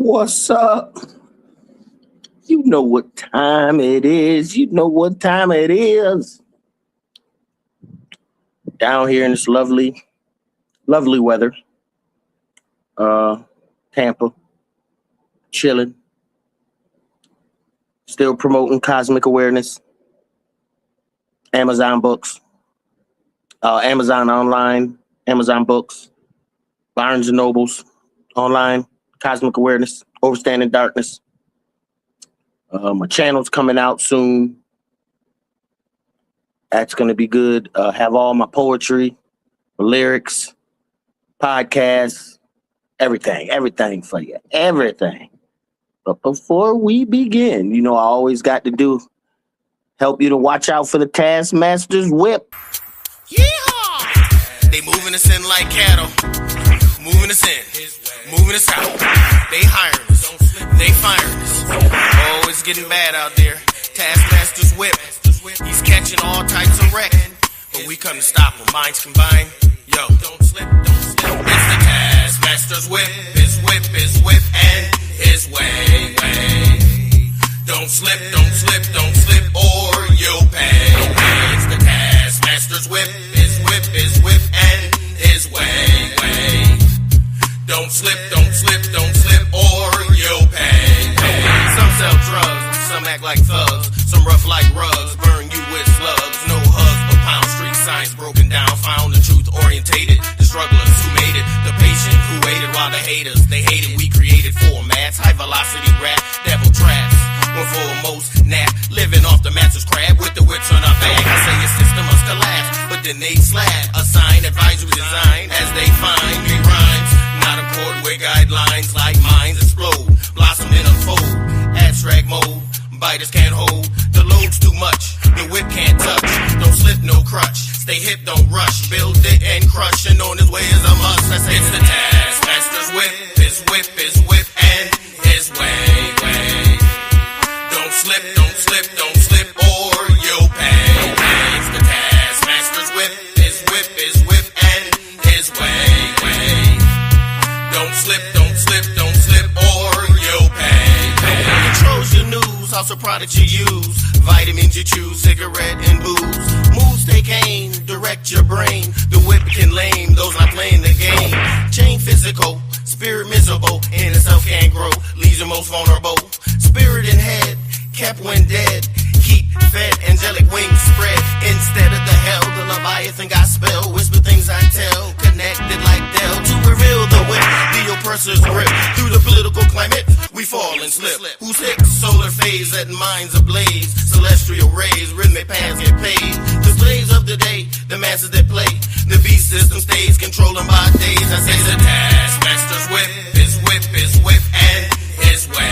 What's up? You know what time it is. You know what time it is. Down here in this lovely weather. Tampa. Chilling. Still promoting cosmic awareness. Amazon books. Amazon online. Amazon books. Barnes and Nobles. Online. Cosmic awareness. Overstanding darkness. My channel's coming out soon. That's going to be good. Have all my poetry, my lyrics, podcasts, everything for you. Everything. But before we begin, I always got to help you to watch out for the Taskmaster's whip. Yeehaw! They moving us in like cattle. Moving us in. Moving us out. They hiring us. They firing us. Oh, it's getting bad out there. Taskmaster's whip. He's catching all types of wreck. But we come to stop him. Minds combined. Yo, don't slip, don't slip. It's the Taskmaster's whip. His whip, and his way. Don't slip, or you'll pay. It's the Taskmaster's whip. His whip, and his way. Don't slip, or you'll pay. Some sell drugs, some act like thugs, some rough like rugs, burn you with slugs. No hugs, but pound street signs broken down, found the truth orientated. The strugglers who made it, the patient who waited while the haters, they hated. We created formats, high velocity rap, devil traps. One foremost nap, living off the master's crab with the whips on our back. I say your system must collapse, but then they slap. Assign advisory design as they find me rhymes. Not accord with guidelines like minds explode, blossom and unfold. Abstract mode, biters can't hold. The load's too much, the whip can't touch. Don't slip, no crutch. Stay hip, don't rush. Build it and crush, and on his way is a must. It's the Taskmaster's whip, his whip, and his way. Don't slip, or you'll pay. It's the Taskmaster's whip, his whip, and his way. Don't slip, or you'll pay. Controls your news, also products you use, vitamins you choose, cigarette and booze. Moves take aim, direct your brain. The whip can lame those not playing the game. Chain physical, spirit miserable, in itself can't grow, leaves you most vulnerable. Spirit and head, kept when dead. Keep fed, angelic wings spread. Instead of the hell, the Leviathan got spell. Whisper things I tell, connected like Dell. To reveal the whip, the oppressor's grip. Through the political climate, we fall and slip. Who's sick? Solar phase, that minds ablaze. Celestial rays, rhythmic paths get paid. The slaves of the day, the masses that play. The beast system stays, controlling by days. I say the Taskmaster's whip, his whip, and his way.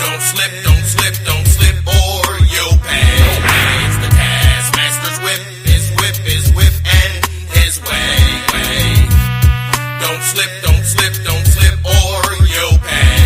Don't slip, or you'll pay. It's the Taskmaster's whip, his whip, and his way. Don't slip, or you'll pay.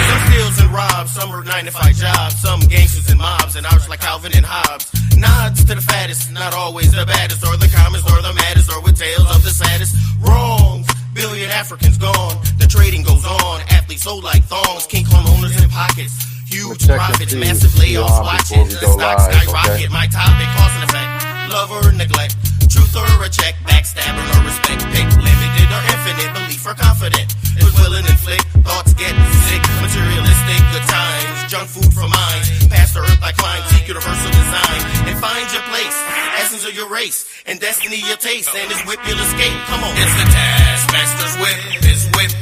Some steals and robs, some work 9-to-5 jobs, some gangsters and mobs, and ours like Calvin and Hobbes. Nods to the fattest, not always the baddest, or the calmest, or the maddest, or with tales of the saddest. Wrongs, billion Africans gone, the trading goes on, athletes sold like thongs, king Kong owners in pockets. Huge profits, massive layoffs, watch it, the stock skyrocket. Okay. My topic, cause and effect, love or neglect, truth or a check, backstabbing or respect, pick limited or infinite, belief or confident, is will and inflict, thoughts get sick, materialistic, good times, junk food for minds, past the earth I climb, seek universal design, and find your place, essence of your race, and destiny your taste, and his whip you'll escape, come on. It's the Taskmaster's whip, his whip,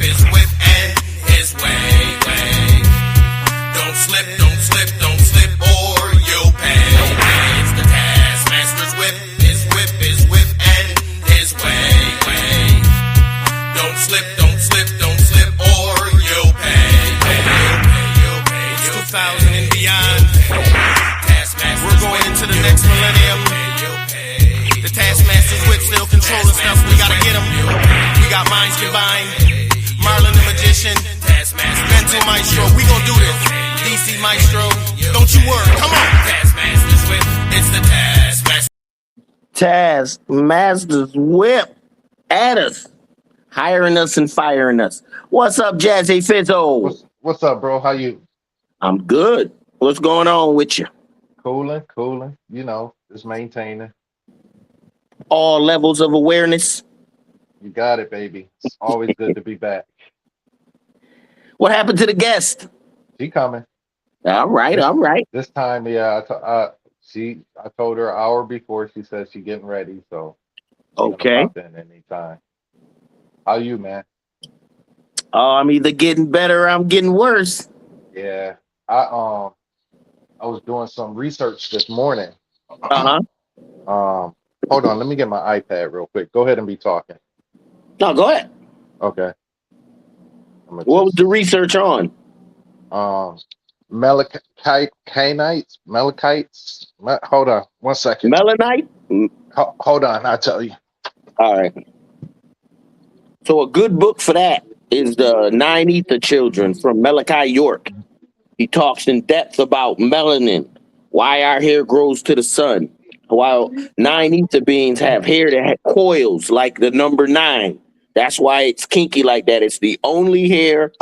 and his way. Don't slip, or you'll pay. It's the Taskmaster's whip, his whip, and his way. Don't slip, or you'll pay. It's 2000 and beyond. We're going into the next millennium. The Taskmaster's whip still controlling stuff. We gotta get him. We got minds combined. Marlon the Magician, Mental Maestro. We gon' do this. DC Maestro, don't you worry. Come on. Taskmaster's whip. It's the Taskmaster. Taskmaster's whip at us. hiring us and firing us. What's up, Jazzy Fizzo? What's up, bro? How you? I'm good. What's going on with you? Cooling. You know, just maintaining. All levels of awareness. You got it, baby. It's always good to be back. What happened to the guest? She coming. All right. This time, yeah. I told her an hour before. She said she getting ready, so she's gonna Okay. pop in anytime. How you, man? I'm either getting better or I'm getting worse. Yeah. I was doing some research this morning. Uh-huh. Hold on. Let me get my iPad real quick. Go ahead and be talking. No, go ahead. Okay. What was the research on? Malachites. Hold on 1 second. Melanite? Hold on, I'll tell you. All right. So a good book for that is the 9 Ether Children from Malachi York. He talks in depth about melanin, why our hair grows to the sun, while 9 ether beings have hair that have coils like the number 9. That's why it's kinky like that. It's the only hair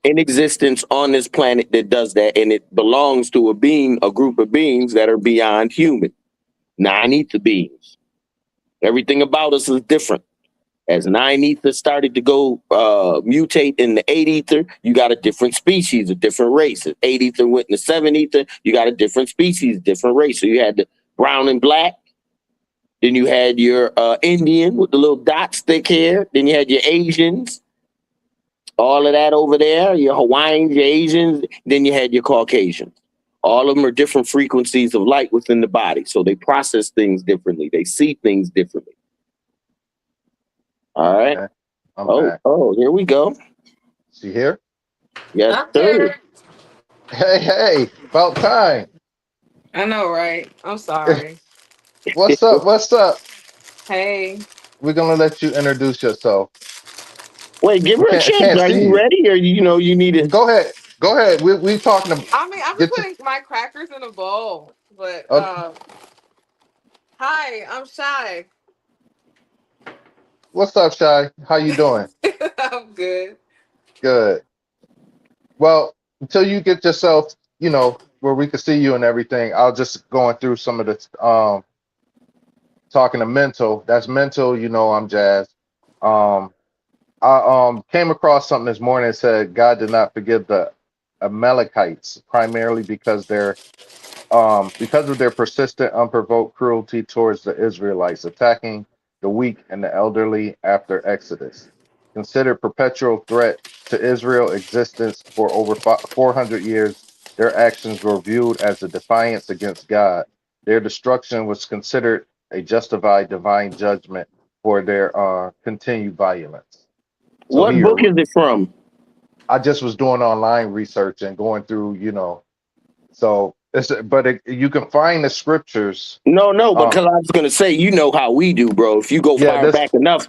in existence on this planet that does that, and it belongs to a group of beings that are beyond human. 9 ether beings. Everything about us is different. As 9 ether started to go mutate in the 8 ether, you got a different species, a different race. As 8 ether went in the 7 ether, you got a different species, different race. So you had the brown and black. Then you had your Indian with the little dots, thick hair. Then you had your Asians. All of that over there, your Hawaiians, your Asians. Then you had your Caucasians. All of them are different frequencies of light within the body. So they process things differently. They see things differently. All right. Okay. I'm back. Oh, here we go. She here? Yes, sir. Hey, about time. I know, right? I'm sorry. What's up? Hey. We're gonna let you introduce yourself. Wait, give her a chance. Are you ready, or you need to? Go ahead. We talking about. I mean, I'm just putting my crackers in a bowl. But hi, I'm Shy. What's up, Shy? How you doing? I'm good. Good. Well, until you get yourself, where we can see you and everything, I'll just going through some of the talking to Mental. That's Mental, I'm Jazz. I came across something this morning that said God did not forgive the Amalekites primarily because of their persistent, unprovoked cruelty towards the Israelites, attacking the weak and the elderly after Exodus. Considered perpetual threat to Israel's existence for over 400 years, their actions were viewed as a defiance against God. Their destruction was considered a justified divine judgment for their continued violence. So what book is it from? I just was doing online research and going through, so you can find the scriptures. No, because I was going to say, you know how we do, bro. If you go far back enough,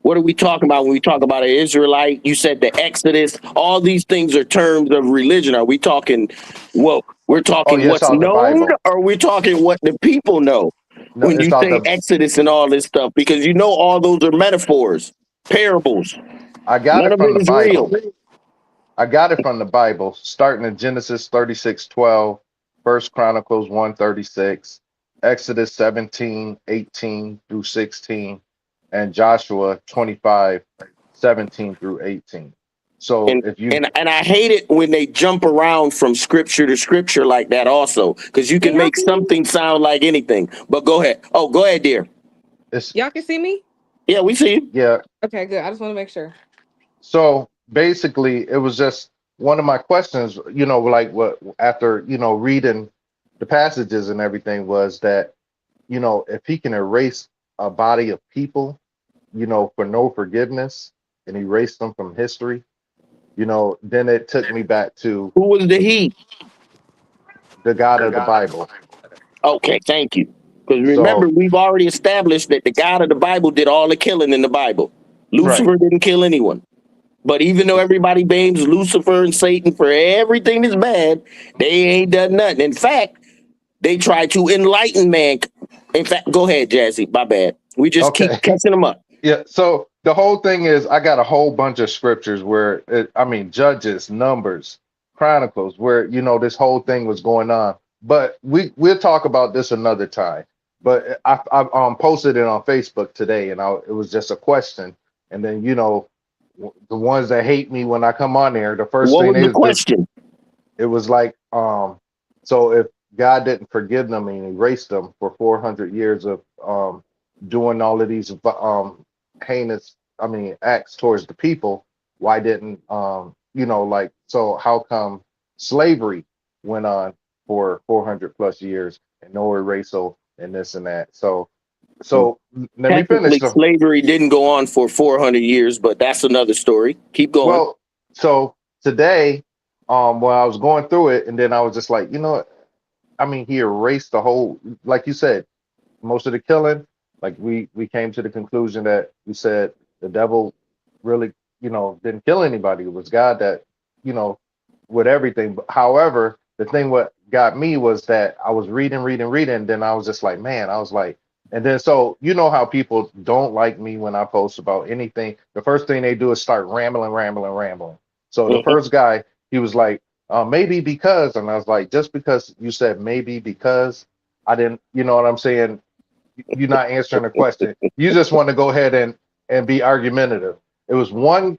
what are we talking about when we talk about an Israelite? You said the Exodus. All these things are terms of religion. Are we talking? Well, we're talking what's known, or we're talking what the people know when you say Exodus and all this stuff? Because all those are metaphors, parables. I got it from the Bible. I got it from the Bible, starting in Genesis 36:12, 1 Chronicles 1:36, Exodus 17:18 through 16, and Joshua 25:17 through 18. So and I hate it when they jump around from scripture to scripture like that also, because you can make something sound like anything. But go ahead. Oh, go ahead, dear. Y'all can see me? Yeah, we see you. Yeah. Okay, good. I just want to make sure. So basically, it was just one of my questions, like what after, reading the passages and everything was that, if he can erase a body of people, for no forgiveness and erase them from history, then it took me back to who was the he? The God of the Bible. Okay, thank you. Because remember, we've already established that the God of the Bible did all the killing in the Bible. Lucifer didn't kill anyone. But even though everybody blames Lucifer and Satan for everything that's bad, they ain't done nothing. In fact, they try to enlighten man. In fact, go ahead, Jazzy. My bad. We just keep catching them up. Yeah. So the whole thing is I got a whole bunch of scriptures where Judges, Numbers, Chronicles, where this whole thing was going on. But we'll talk about this another time. But I posted it on Facebook today, and it was just a question. And then the ones that hate me when I come on there, the first What thing was the is question? it was like so if God didn't forgive them and erased them for 400 years of doing all of these heinous acts towards the people, why didn't so how come slavery went on for 400 plus years and no erasal and this and that? So let me finish. Technically, slavery didn't go on for 400 years, but that's another story. Keep going. Well, so today, when I was going through it, and then I was just like, he erased the whole, like you said, most of the killing. Like we came to the conclusion that we said the devil really, didn't kill anybody. It was God that, with everything. But however, the thing what got me was that I was reading, and then I was just like, man, I was like, and then so how people don't like me when I post about anything. The first thing they do is start rambling. So the first guy, he was like, maybe because, and I was like, just because you said maybe because I didn't, you know what I'm saying? You're not answering the question. You just want to go ahead and be argumentative. It was one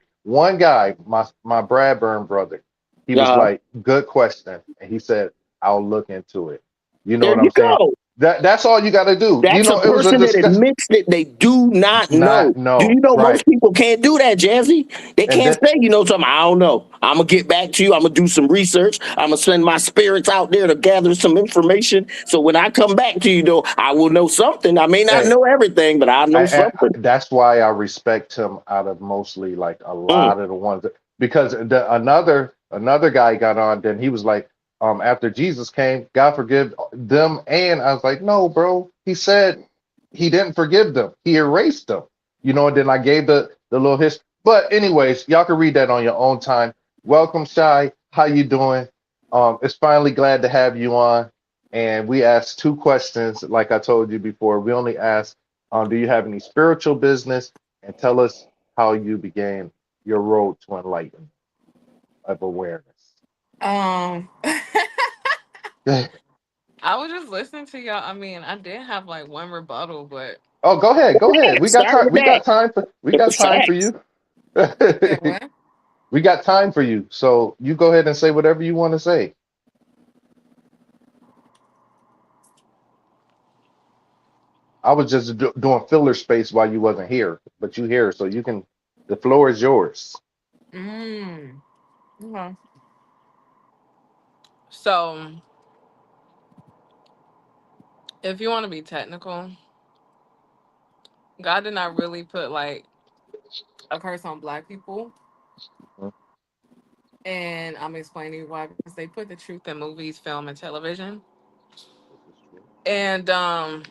guy, my Bradburn brother. He was like, good question. And he said, I'll look into it. You know what I'm saying? Go. That's all you got to do. That's a person that admits that they do not know. Do you know most people can't do that, Jazzy? They can't say, something. I don't know. I'm going to get back to you. I'm going to do some research. I'm going to send my spirits out there to gather some information. So when I come back to you, I will know something. I may not know everything, but I know something. That's why I respect him out of mostly like a lot of the ones because another guy got on, then he was like, after Jesus came, God forgive them. And I was like, no, bro. He said he didn't forgive them. He erased them. And then I gave the little history. But anyways, y'all can read that on your own time. Welcome, Shy. How you doing? It's finally glad to have you on. And we asked 2 questions, like I told you before. We only asked, do you have any spiritual business? And tell us how you began your road to enlightenment of awareness. I was just listening to y'all. I did have like one rebuttal, but go ahead. We got time. We got time for you. We got time for you. So you go ahead and say whatever you want to say. I was just doing filler space while you wasn't here, but you here, so you can. The floor is yours. Okay. So, if you want to be technical, God did not really put like a curse on Black people. And I'm explaining why, because they put the truth in movies, film, and television. And there's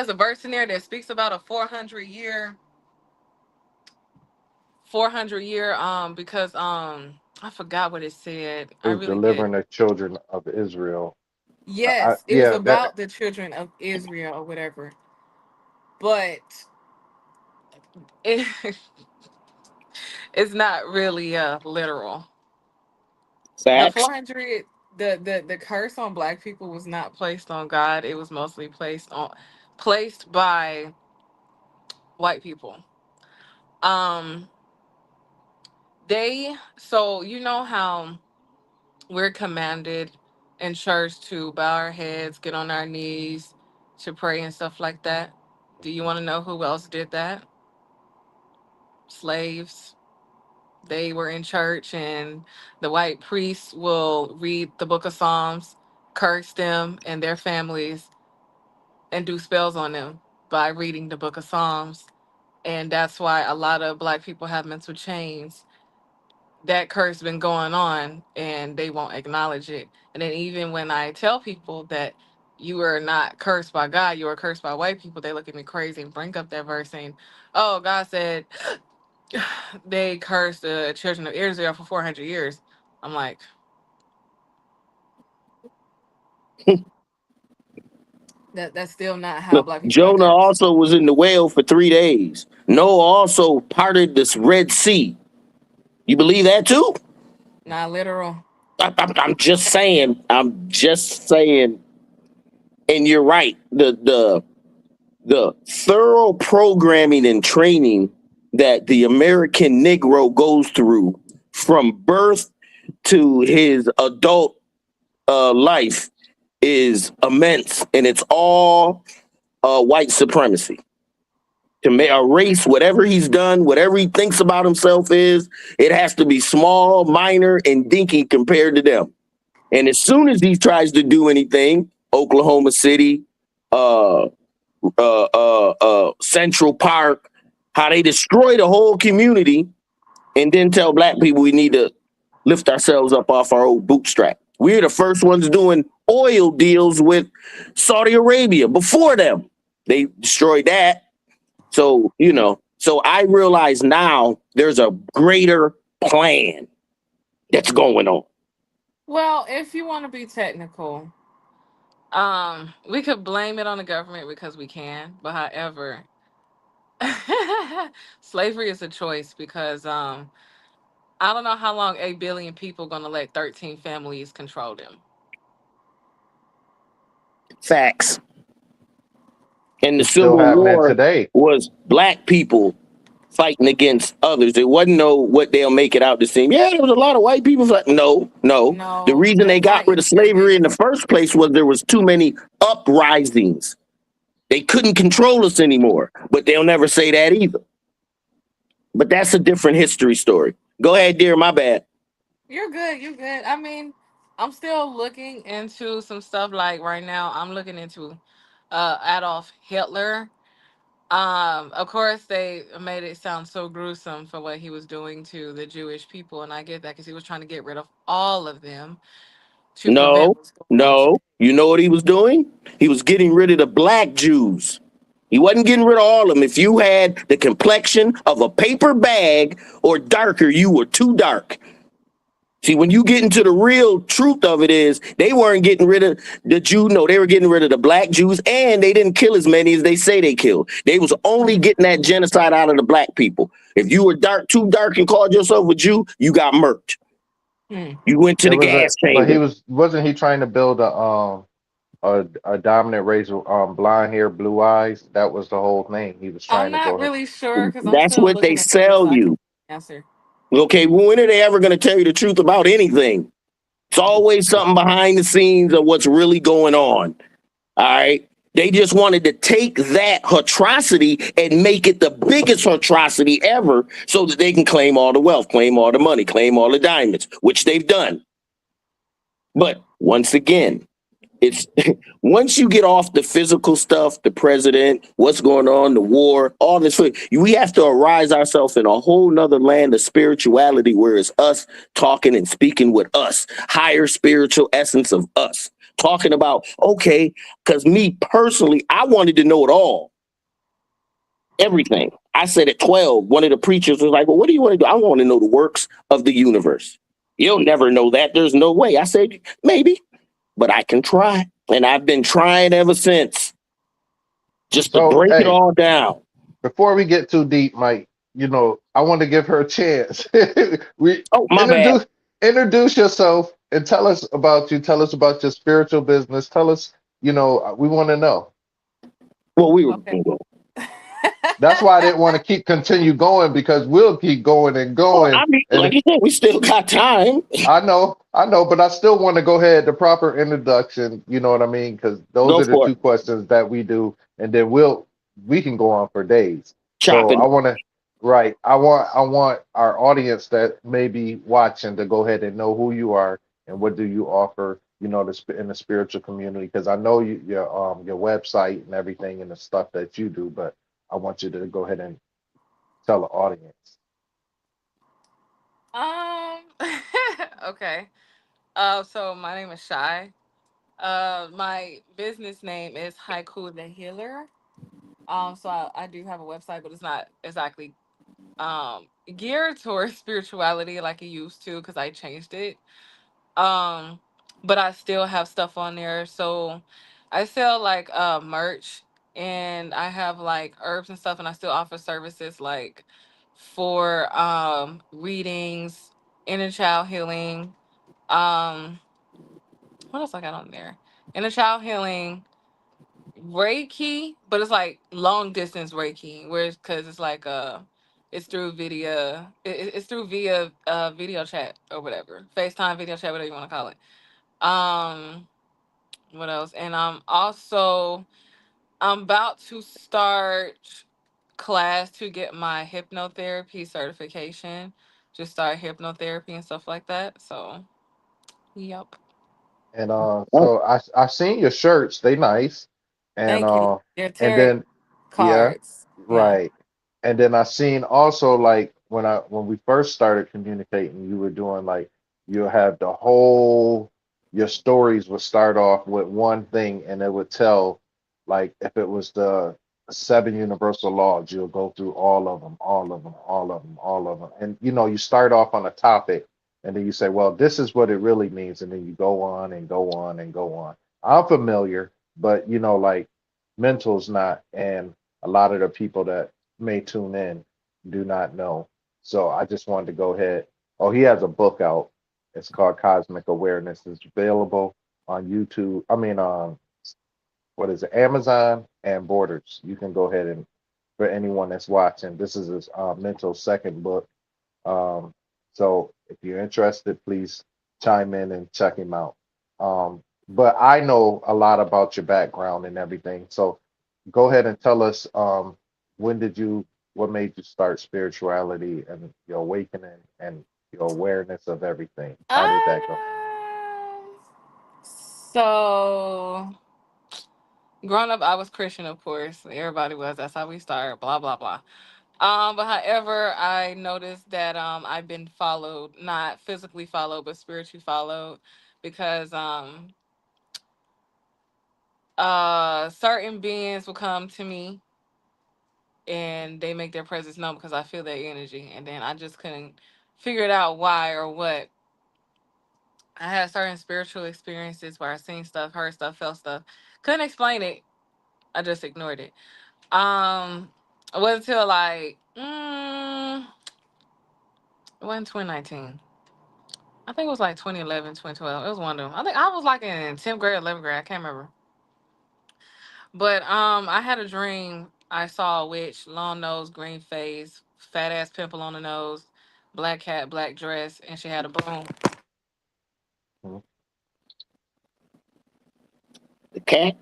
a verse in there that speaks about a 400 year because I forgot what it said. It was delivering the children of Israel. Yes, it was about the children of Israel or whatever. But it's not really literal. Facts. The 400, the curse on Black people was not placed on God. It was mostly placed by white people. So you know how we're commanded in church to bow our heads, get on our knees, to pray and stuff like that. Do you want to know who else did that? Slaves. They were in church and the white priests will read the book of Psalms, curse them and their families, and do spells on them by reading the book of Psalms. And that's why a lot of Black people have mental chains. That curse been going on and they won't acknowledge it. And then even when I tell people that you are not cursed by God, you are cursed by white people, they look at me crazy and bring up that verse saying, oh, God said they cursed the children of Israel for 400 years. I'm like, that's still not how Black people. Jonah also was in the whale for 3 days. Noah also parted this Red Sea. You believe that too? Not literal. I'm just saying. I'm just saying. And you're right. The thorough programming and training that the American Negro goes through from birth to his adult life is immense, and it's all white supremacy. To erase whatever he's done, whatever he thinks about himself is, it has to be small, minor, and dinky compared to them. And as soon as he tries to do anything, Oklahoma City, uh, Central Park, how they destroy the whole community, and then tell black people we need to lift ourselves up off our old bootstrap. We're the first ones doing oil deals with Saudi Arabia. Before them, they destroyed that. So, so I realize now there's a greater plan that's going on. Well, if you want to be technical, we could blame it on the government because we can, but however, slavery is a choice because I don't know how long 8 billion people gonna let 13 families control them. Facts. And the It's still Civil happening War today. was black people fighting against others. It wasn't what they'll make it out to seem. Yeah, there was a lot of white people. No, no. The No, reason they that's got not rid of easier slavery in the than first place was there was too many uprisings. They couldn't control us anymore. But they'll never say that either. But that's a different history story. Go ahead, dear. My bad. you're good, you're good. I mean, I'm still looking into some stuff like right now I'm looking into Adolf Hitler. Of course, they made it sound so gruesome for what he was doing to the Jewish people, and I get that because he was trying to get rid of all of them to prevent No, what's going on no. today. You know what he was doing? He was getting rid of the black Jews. He wasn't getting rid of all of them. If you had the complexion of a paper bag or darker, you were too dark. See, when you get into the real truth of it is they weren't getting rid of the Jew. No, they were getting rid of the black Jews, and they didn't kill as many as they say they killed. They was only getting that genocide out of the black people. If you were too dark and called yourself a Jew, you got murked. Hmm. You went to It the was gas but chamber. wasn't he trying to build a dominant race with blonde hair, blue eyes? That was the whole thing. He was I'm trying to not go ahead. really sure because I'm That's still what they looking into it, so sell I can you. answer. Okay, well, when are they ever going to tell you the truth about anything? It's always something behind the scenes of what's really going on. All right. They just wanted to take that atrocity and make it the biggest atrocity ever so that they can claim all the wealth, claim all the money, claim all the diamonds, which they've done. But once again, it's once you get off the physical stuff, the president, what's going on, the war, all this, we have to arise ourselves in a whole nother land of spirituality where it's us talking and speaking with us, higher spiritual essence of us. Talking about, okay, because me personally, I wanted to know it all, everything. I said at 12, one of the preachers was like, well, what do you want to do? I want to know the works of the universe. You'll never know that. There's no way. I said, maybe, but I can try. And I've been trying ever since just to So, break it hey, all down. before we get too deep, Mike, I want to give her a chance. we Oh, my bad. introduce yourself and tell us about you. Tell us about your spiritual business. Tell us, we want to know. Well, we were Okay. going to go. That's why I didn't want to continue going because we'll keep going and Well, going. I mean, like And you said, we still got time. I know, but I still want to go ahead the proper introduction. You know what I mean? Because those Go are the for it. two questions that we do, and then we can go on for days. So Chopping. I want to, right? I want our audience that may be watching to go ahead and know who you are and what do you offer. In the spiritual community, because I know your website and everything and the stuff that you do, but I want you to go ahead and tell the audience. Um. Okay. So my name is Shy. My business name is Haiku the Healer. So I do have a website, but it's not exactly geared towards spirituality like it used to because I changed it. But I still have stuff on there. So I sell like merch and I have like herbs and stuff, and I still offer services like for readings, inner child healing. Um, what else I got on there? Inner child healing, Reiki, but it's like long distance Reiki, where because it's like it's through video, it's through via video chat or whatever, FaceTime video chat, whatever you want to call it. Um, what else? And I'm about to start class to get my hypnotherapy certification, just start hypnotherapy and stuff like that. So, yep. And Oh, so I've seen your shirts, they nice. And Thank you. They're and tarot then yeah, cards. Yeah. right. And then I seen also like when we first started communicating, you were doing like you have the whole your stories would start off with one thing and it would tell like if it was the seven universal laws, you'll go through all of them, all of them, all of them, all of them. And you know, you start off on a topic and then you say, well, this is what it really means, and then you go on and go on and go on. I'm familiar, but you know, like mental's not, and a lot of the people that may tune in do not know. So I just wanted to go ahead. Oh, he has a book out. It's called Cosmic Awareness. It's available on YouTube. I mean, what is it? Amazon and Borders. You can go ahead and for anyone that's watching, this is his mental second book. Um, so if you're interested, please chime in and check him out. But I know a lot about your background and everything. So go ahead and tell us when did you, what made you start spirituality and your awakening and your awareness of everything? How did that go? Um, so growing up, I was Christian, of course. Everybody was. That's how we started. Blah blah blah. But however, I noticed that I've been followed, not physically followed, but spiritually followed, because certain beings will come to me and they make their presence known because I feel their energy, and then I just couldn't figure it out why or what. I had certain spiritual experiences where I seen stuff, heard stuff, felt stuff. Couldn't explain it. I just ignored it. It wasn't until like it wasn't 2019. I think it was like 2011, 2012. It was one of them. I think I was like in 10th grade, 11th grade. I can't remember. But I had a dream. I saw a witch, long nose, green face, fat ass pimple on the nose, black hat, black dress, and she had a broom. Mhm. the cat.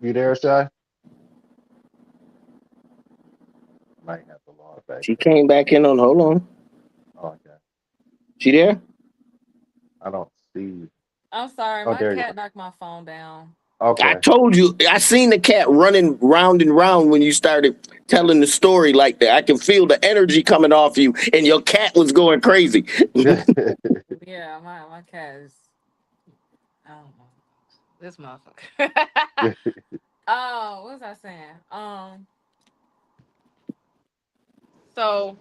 You there, Shy? Might have to log back She in. came back in on. Hold on. Oh, okay. She there? I don't see. I'm sorry, Oh, my there you go. cat knocked my phone down. I Okay. told you. I seen the cat running round and round when you started telling the story like that. I can feel the energy coming off you, and your cat was going crazy. Yeah, my cat is. I don't know this motherfucker. Oh, what was I saying? So,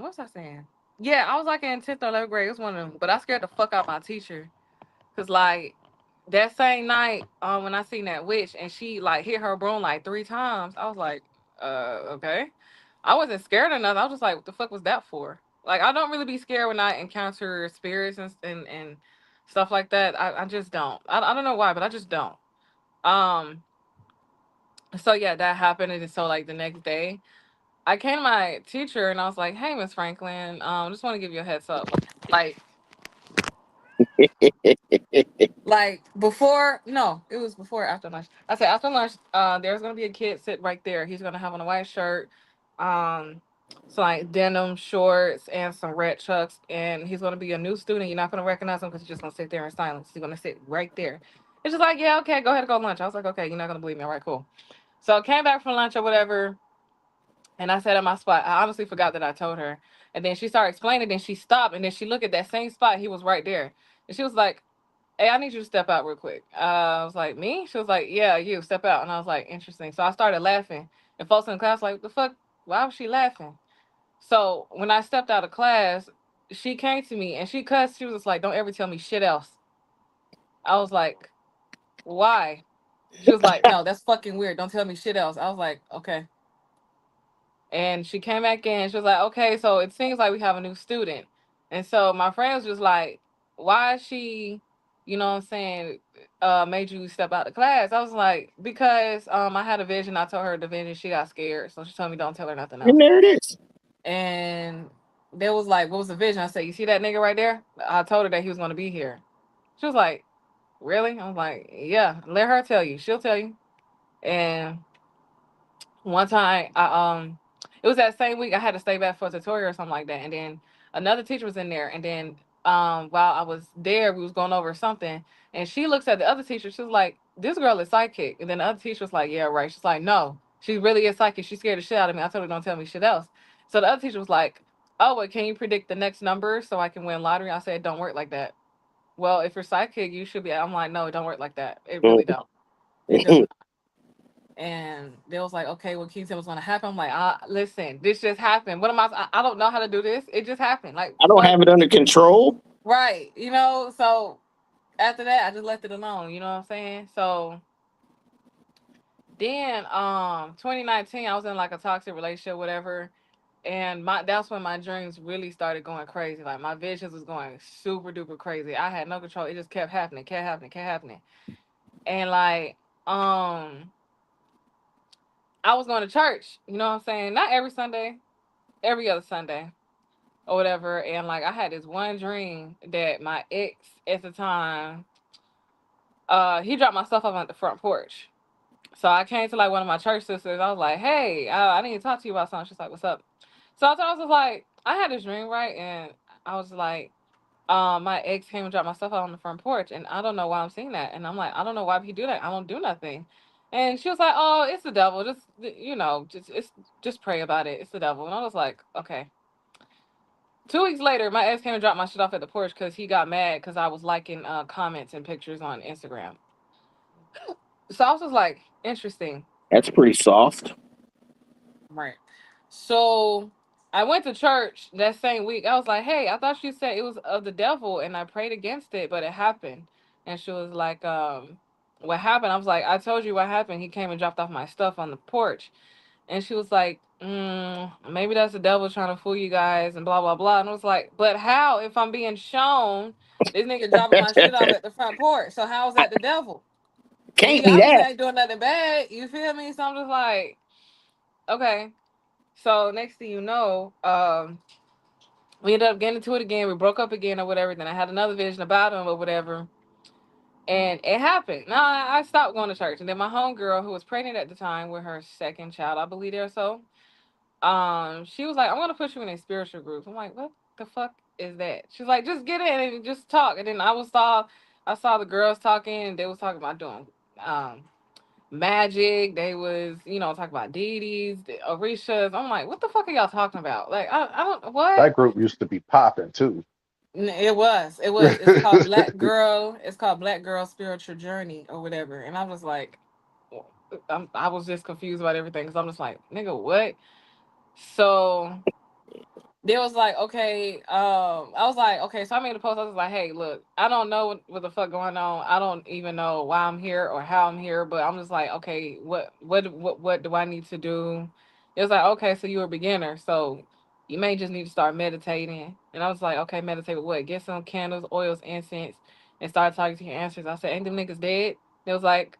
what was I saying? Yeah, I was like in 10th or 11th grade. It was one of them, but I scared the fuck out my teacher. Cause like that same night, when I seen that witch and she like hit her broom like 3 times, I was like, okay. I wasn't scared or nothing. I was just like, what the fuck was that for? Like, I don't really be scared when I encounter spirits and stuff like that. I just don't. I don't know why, but I just don't. Um, so yeah, that happened, and so like the next day, I came to my teacher and I was like, "Hey, Miss Franklin, just want to give you a heads up. Like, like before, no, it was before or after lunch. I said after lunch, there's gonna be a kid sit right there. He's gonna have on a white shirt, um, some like denim shorts and some red chucks, and he's gonna be a new student. You're not gonna recognize him because he's just gonna sit there in silence. He's gonna sit right there." It's just like, yeah, okay, go ahead and go to lunch. I was like, okay, you're not gonna believe me. All right, cool. So I came back from lunch or whatever, and I sat at my spot. I honestly forgot that I told her. And then she started explaining, then she stopped, and then she looked at that same spot. He was right there. And she was like, "Hey, I need you to step out real quick." I was like, "Me?" She was like, "Yeah, you step out." And I was like, "Interesting." So I started laughing. And folks in the class like, "The fuck? Why was she laughing?" So when I stepped out of class, she came to me and she cussed. She was just like, "Don't ever tell me shit else." I was like, "Why?" She was like, "No, that's fucking weird. Don't tell me shit else." I was like, "Okay." And she came back in. She was like, "Okay, so it seems like we have a new student." And so my friend was just like, "Why is she, you know what I'm saying, made you step out the class?" I was like, "Because I had a vision. I told her the vision. She got scared. So she told me don't tell her nothing And else." there it is. And they was like, "What was the vision?" I said, "You see that nigga right there? I told her that he was going to be here." She was like, "Really?" I was like, "Yeah, let her tell you. She'll tell you." And one time, it was that same week I had to stay back for a tutorial or something like that, and then another teacher was in there, and then while I was there, we was going over something, and she looks at the other teacher. She was like, "This girl is psychic," and then the other teacher was like, "Yeah, right." She's like, "No, she really is psychic. She scared the shit out of me. I told her don't tell me shit else." So the other teacher was like, "Oh, well, can you predict the next number so I can win lottery?" I said, "It don't work like that." Well, if you're psychic, you should be. I'm like, "No, it don't work like that. It really don't. It does." And they was like, "Okay, well, Keith said what's gonna happen." I'm like, listen, this just happened. What am I don't know how to do this. It just happened. Like, I don't what? have it under control. Right. You know, so after that, I just left it alone. You know what I'm saying? So then, 2019, I was in like a toxic relationship, whatever. And that's when my dreams really started going crazy. Like, my visions was going super duper crazy. I had no control. It just kept happening, kept happening, kept happening. And like, I was going to church, you know what I'm saying? Not every Sunday, every other Sunday or whatever. And like, I had this one dream that my ex at the time, he dropped my stuff off on the front porch. So I came to like one of my church sisters. I was like, "Hey, I need to talk to you about something." She's like, "What's up?" So I told her, I was like, "I had this dream, right?" And I was like, my ex came and dropped my stuff out on the front porch, and I don't know why I'm seeing that. And I'm like, I don't know why he do that. I don't do nothing. And she was like, "Oh, it's the devil. Just just pray about it. It's the devil." And I was like, "Okay." 2 weeks later, my ex came and dropped my shit off at the porch because he got mad because I was liking comments and pictures on Instagram. So I was just like, interesting. That's pretty soft. Right. So I went to church that same week. I was like, "Hey, I thought you said it was of the devil," and I prayed against it, but it happened. And she was like, "What happened?" I was like, "I told you what happened. He came and dropped off my stuff on the porch." And she was like, "Maybe that's the devil trying to fool you guys," and blah blah blah. And I was like, "But how if I'm being shown this nigga dropping my shit off at the front porch? So how is that the devil? Can't He be obviously that. ain't doing nothing bad. You feel me?" So I'm just like, okay. So next thing you know, we ended up getting into it again. We broke up again or whatever. Then I had another vision about him or whatever. And it happened. Now I stopped going to church. And then my homegirl, who was pregnant at the time with her second child, I believe or so, she was like, "I'm gonna put you in a spiritual group." I'm like, "What the fuck is that?" She's like, "Just get in and just talk." And then I saw the girls talking, and they was talking about doing um magic. They was, talking about deities, the Orishas. I'm like, what the fuck are y'all talking about? Like, I don't what? That group used to be popping too. It was. It was. It's called Black Girl. It's called Black Girl Spiritual Journey or whatever. And I was like, I was just confused about everything because I'm just like, nigga, what? So they was like, okay, I was like, okay, so I made a post. I was like, "Hey, look, I don't know what the fuck going on. I don't even know why I'm here or how I'm here, but I'm just like, okay, what do I need to do?" It was like, "Okay, so you're a beginner, so you may just need to start meditating." And I was like, "Okay, meditate with what? Get some candles, oils, incense, and start talking to your ancestors." I said, "Ain't them niggas dead?" It was like,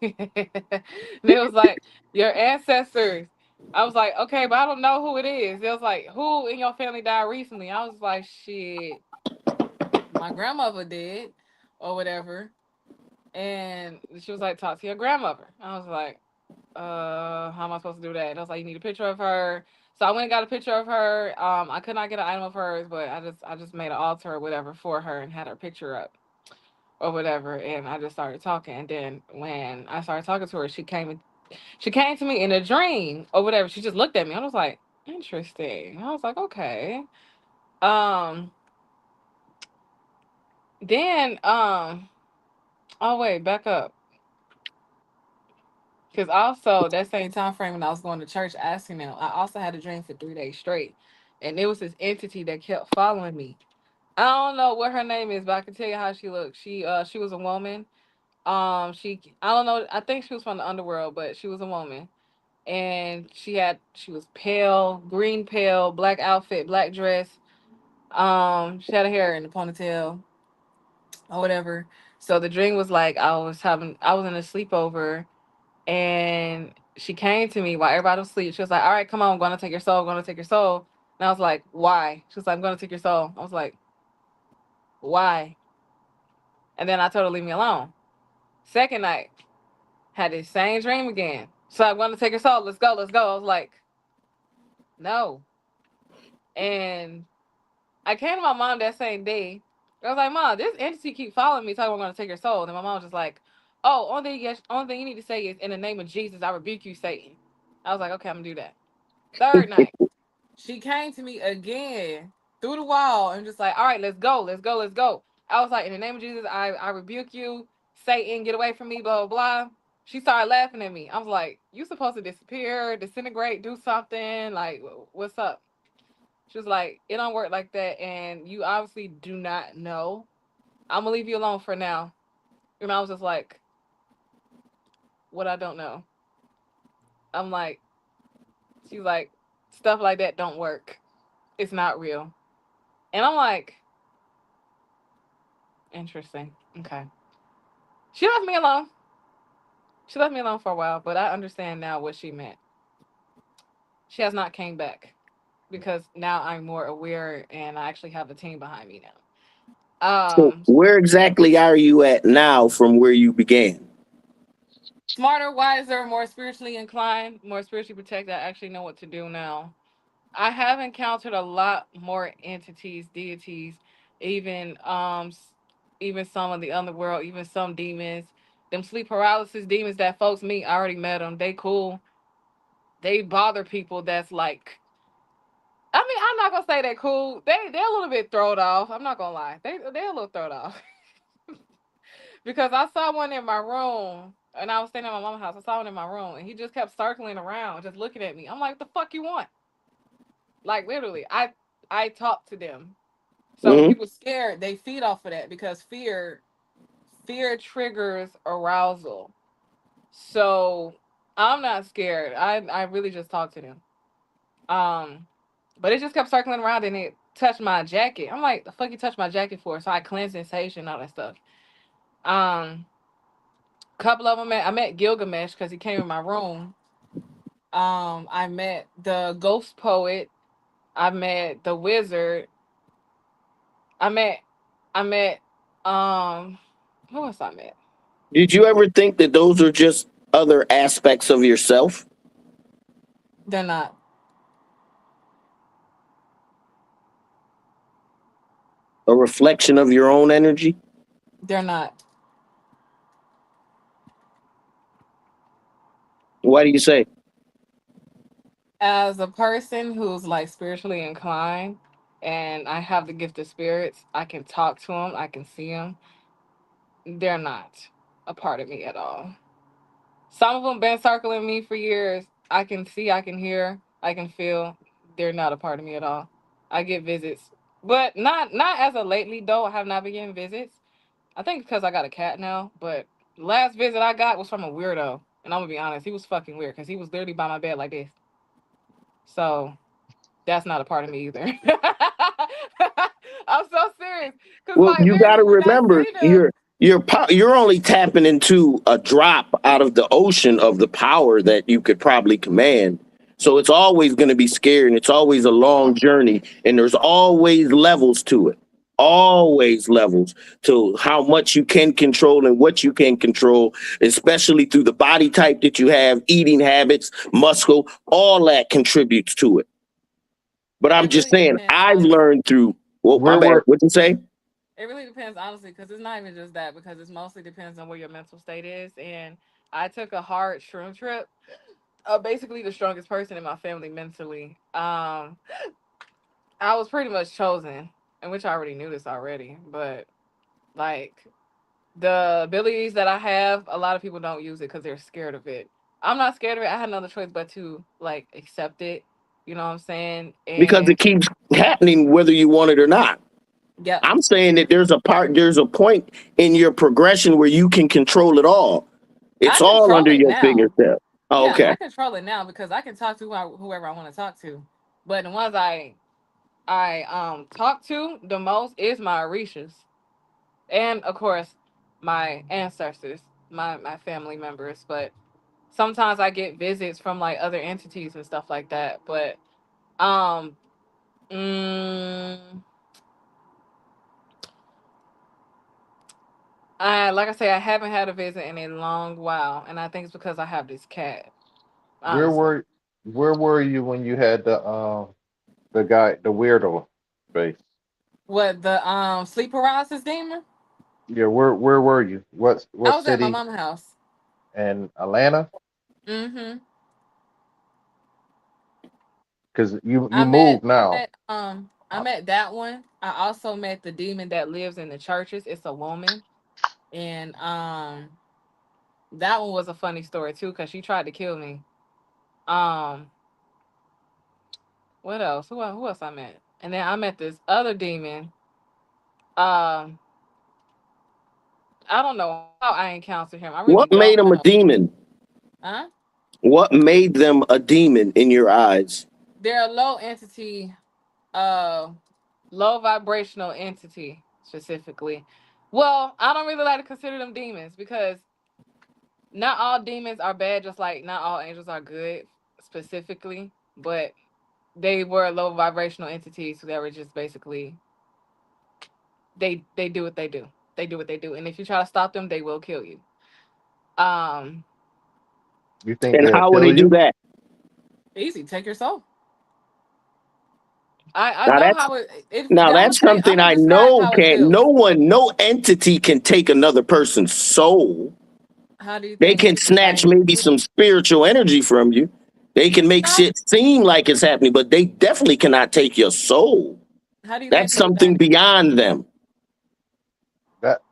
they was like, "Your ancestors." I was like, "Okay, but I don't know who it is." It was like, "Who in your family died recently?" I was like, "Shit, my grandmother did, or whatever." And she was like, "Talk to your grandmother." I was like, how am I supposed to do that?" And I was like, "You need a picture of her." So I went and got a picture of her. I could not get an item of hers, but I just made an altar or whatever for her and had her picture up or whatever. And I just started talking. And then when I started talking to her, she came to me in a dream or whatever. She just looked at me. I was like, interesting. I was like, okay. Um, then oh wait, back up. Because also that same time frame when I was going to church asking them, I also had a dream for 3 days straight. and it was this entity that kept following me. I don't know what her name is, but I can tell you how she looked. She was a woman. She I don't know. I think she was from the underworld, but she was a woman, and she was pale, green pale, black outfit, black dress. She had her hair in a ponytail or whatever. So the dream was like I was in a sleepover, and she came to me while everybody was asleep. She was like, "All right, come on, I'm gonna take your soul. I'm gonna take your soul." And I was like, "Why?" She was like, "I'm gonna take your soul." I was like, "Why?" And then I told her to leave me alone. Second night, had this same dream again. So I'm gonna take her soul. Let's go, let's go. I was like, no. And I came to my mom that same day. I was like, Mom, this entity keep following me, talking about I'm gonna take her soul. And my mom was just like, oh, only thing you need to say is in the name of Jesus, I rebuke you, Satan. I was like, okay, I'm gonna do that. Third night, she came to me again through the wall and just like, all right, let's go, let's go, let's go. I was like, in the name of Jesus, I rebuke you, Satan, get away from me, blah, blah, blah. She started laughing at me. I was like, you supposed to disappear, disintegrate, do something. Like, what's up? She was like, it don't work like that. And you obviously do not know. I'm going to leave you alone for now. And I was just like, what I don't know. I'm like, she's like, stuff like that don't work. It's not real. And I'm like, interesting. Okay. She left me alone. She left me alone for a while, but I understand now what she meant. She has not came back because now I'm more aware and I actually have a team behind me now. So where exactly are you at now from where you began? Smarter, wiser, more spiritually inclined, more spiritually protected. I actually know what to do now. I have encountered a lot more entities, deities, even even some of the underworld, even some demons. Them sleep paralysis demons that folks meet, I already met them. They cool. They bother people that's like, I mean, I'm not gonna say they're cool. They're a little bit thrown off. I'm not gonna lie. They're a little thrown off. Because I saw one in my room and I was staying at my mom's house. I saw one in my room and he just kept circling around, just looking at me. I'm like, what the fuck you want? Like literally, I talk to them. So when Hmm. people scared, they feed off of that because fear triggers arousal. So I'm not scared. I really just talk to them. Um, but it just kept circling around and it touched my jacket. I'm like, the fuck you touched my jacket for? So I cleansed sensation, all that stuff. Um, couple of them I met Gilgamesh because he came in my room. I met the ghost poet. I met the wizard. I met I met who else I met? Did you ever think that those are just other aspects of yourself, They're not. a reflection of your own energy? They're not. Why do you say? As a person who's like spiritually inclined and I have the gift of spirits, I can talk to them, I can see them. They're not a part of me at all. Some of them been circling me for years. I can see, I can hear, I can feel. They're not a part of me at all. I get visits, but not as of lately though. I have not been getting visits. I think because I got a cat now. But the last visit I got was from a weirdo, and I'm gonna be honest, he was fucking weird because he was literally by my bed like this. So that's not a part of me either. I'm so serious because Well, like you got literally to when I remember see them, you're only tapping into a drop out of the ocean of the power that you could probably command. So it's always going to be scary, and it's always a long journey, and there's always levels to it. Always levels to how much you can control and what you can control, especially through the body type that you have, eating habits, muscle, all that contributes to it. But I'm it just really saying, depends I've honestly. learned through. Well, my Where bad. were What'd you say? It really depends, honestly, because it's not even just that, because it's mostly depends on where your mental state is. And I took a hard shroom trip. Basically, the strongest person in my family mentally. I was pretty much chosen, and which I already knew this already. But like the abilities that I have, a lot of people don't use it because they're scared of it. I'm not scared of it. I had another choice but to like accept it You know what I'm saying? because And it keeps happening whether you want it or not. yep, I'm saying that there's a point in your progression where you can control it all. It's I all control under it your now. fingertip. Oh, Yeah, I okay. control it now because I can talk to whoever I want to talk to. But the ones I talk to the most is my Orishas, and of course my ancestors, my family members. But sometimes I get visits from like other entities and stuff like that. But um, mm, I like I say, I haven't had a visit in a long while, and I think it's because I have this cat. Where Honestly, were where were you when you had the guy, the weirdo face? what the sleep paralysis demon? Yeah, where were you? I What was at my city? mom's house. In Atlanta? Mm-hmm. Because you I met moved I now. met I met that one. I also met the demon that lives in the churches. It's a woman. And that one was a funny story too, because she tried to kill me. Um, what else? Who else I met? And then I met this other demon. Um, I don't know how I encountered him. I really What made don't them a know. demon? Huh? What made them a demon in your eyes? They're a low entity, uh low vibrational entity specifically. Well, I don't really like to consider them demons because not all demons are bad, just like not all angels are good specifically, but they were low vibrational entities that were just basically they do what they do. They do what they do. And if you try to stop them, they will kill you. Um You think And they'll how would they kill do you? that? Easy, take your soul. I Now know that's how it now I'm gonna that's tell you, I'm something gonna I describe know how it can't. feels. No entity can take another person's soul. How do you They think can snatch like maybe some spiritual energy from you. They can make how, shit seem like it's happening, but they definitely cannot take your soul. how do you think That's they would something act? beyond them.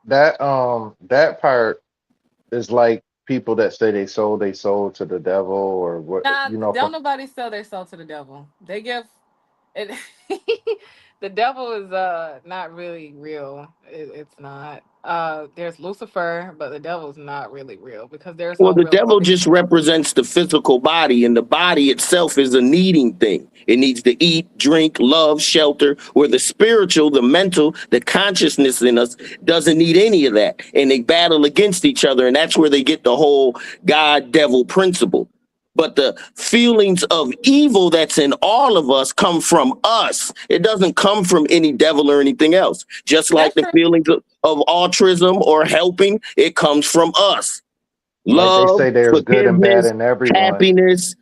That part is like people that say they sold their soul to the devil or what, Nah, you know, don't from nobody sell their soul to the devil. They give it. The devil is not really real. It's not. There's Lucifer, but the devil's not really real because there's Well, no the real devil Satan. just represents the physical body, and the body itself is a needing thing. It needs to eat, drink, love, shelter, where the spiritual, the mental, the consciousness in us doesn't need any of that. And they battle against each other, and that's where they get the whole God devil principle. But the feelings of evil that's in all of us come from us. It doesn't come from any devil or anything else. Just like That's the true. feelings of altruism or helping, it comes from us. like they Love, say there's good and bad forgiveness, in everyone. happiness,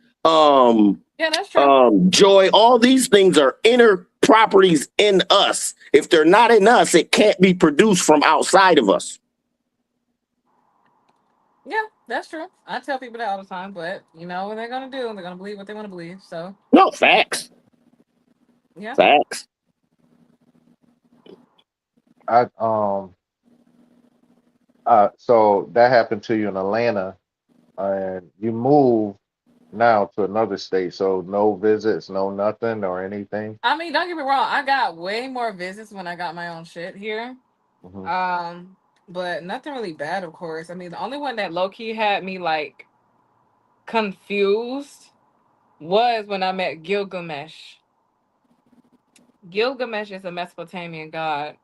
Yeah, that's true. joy. All these things are inner properties in us. If they're not in us, it can't be produced from outside of us. Yeah, that's true. I tell people that all the time, but you know what they're gonna do? They're gonna believe what they want to believe. So No, facts. yeah. Facts. I so that happened to you in Atlanta, and you moved now to another state, so no visits, no nothing or anything. I mean, don't get me wrong. I got way more visits when I got my own shit here. Hmm. Um, but nothing really bad, of course. I mean, the only one that low key had me like confused was when I met Gilgamesh. Gilgamesh is a Mesopotamian god.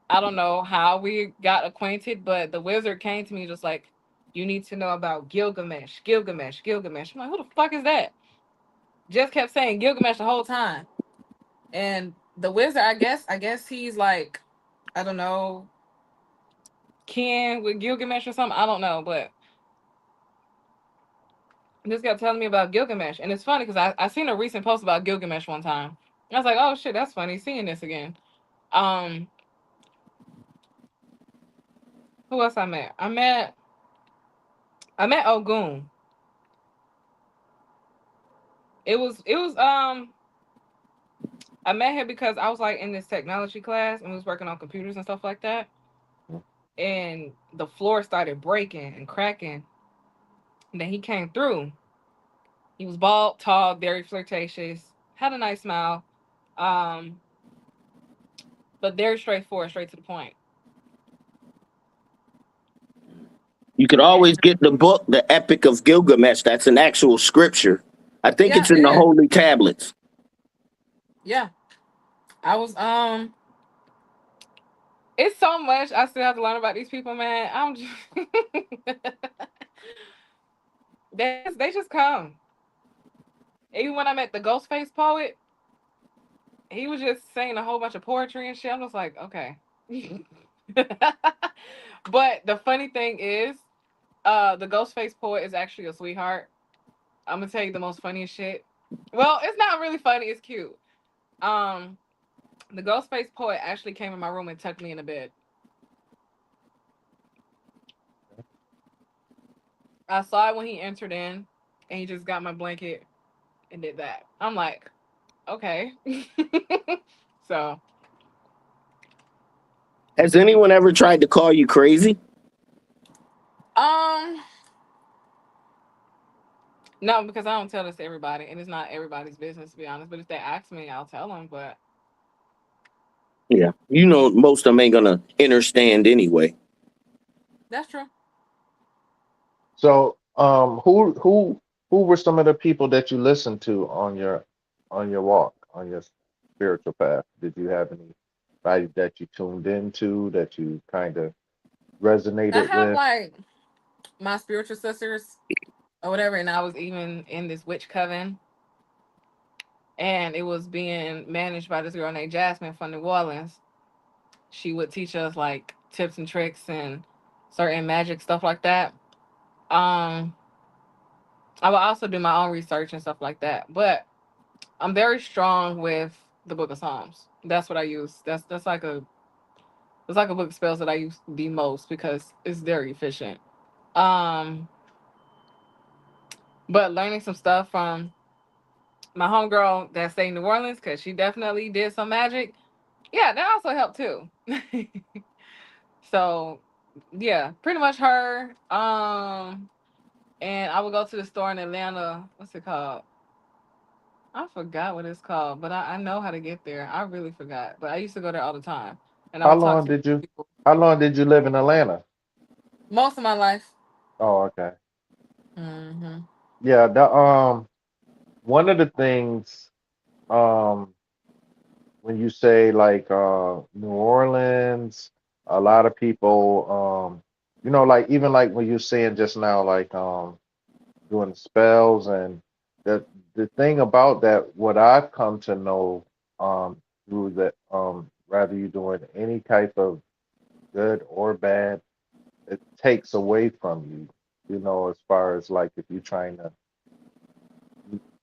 I don't know how we got acquainted, but the wizard came to me just like, you need to know about Gilgamesh, Gilgamesh, Gilgamesh. I'm like, who the fuck is that? Just kept saying Gilgamesh the whole time. And the wizard, I guess he's like, I don't know, kin with Gilgamesh or something. I don't know, but this guy telling me about Gilgamesh, and it's funny because I seen a recent post about Gilgamesh one time. I was like, oh shit, that's funny seeing this again. Um, who else I met? I met Ogun. It was I met him because I was like in this technology class and we was working on computers and stuff like that. And the floor started breaking and cracking. And then he came through He was bald, tall, very flirtatious, had a nice smile, um, but very straightforward, straight to the point. You could And always get the book, The Epic of Gilgamesh. That's an actual scripture. I think yeah, it's in the it is. holy tablets. Yeah, I was It's so much I still have to learn about these people, man. I'm just they just come. Even when I met the Ghostface poet, he was just saying a whole bunch of poetry and shit. I'm just like, okay. But the funny thing is, the Ghostface poet is actually a sweetheart. I'm gonna tell you the most funniest shit. Well, it's not really funny. It's cute. Um, the Ghostface poet actually came in my room and tucked me in the bed. I saw it when he entered in, and he just got my blanket and did that. I'm like, okay. So, Has anyone ever tried to call you crazy? um, no, because I don't tell this to everybody, and it's not everybody's business to be honest. But if they ask me, I'll tell them. But Yeah. You know, most of them ain't gonna understand anyway. that's true. So, who were some of the people that you listened to on your walk, on your spiritual path? Did you have anybody that you tuned into that you kind of I resonated have with? like my spiritual sisters or whatever, and I was even in this witch coven, and it was being managed by this girl named Jasmine from New Orleans. She would teach us like tips and tricks and certain magic stuff like that. Um, I will also do my own research and stuff like that. But I'm very strong with the Book of Psalms. That's what I use. That's like a book of spells that I use the most because it's very efficient. Um, but learning some stuff from my homegirl that stayed in New Orleans because she definitely did some magic. Yeah, that also helped too. So yeah, pretty much her. And I would go to the store in Atlanta. What's it called? I forgot what it's called, but I know how to get there. I really forgot, but I used to go there all the time, and I How would talk long to did you people how long did you live in Atlanta? most of my life. Oh, okay. Hmm. Yeah, the one of the things um when you say like New Orleans, a lot of people you know, like even like when you're saying just now, like doing spells and the thing about that, what I've come to know through that rather you doing any type of good or bad, it takes away from you, you know, as far as like if you're trying to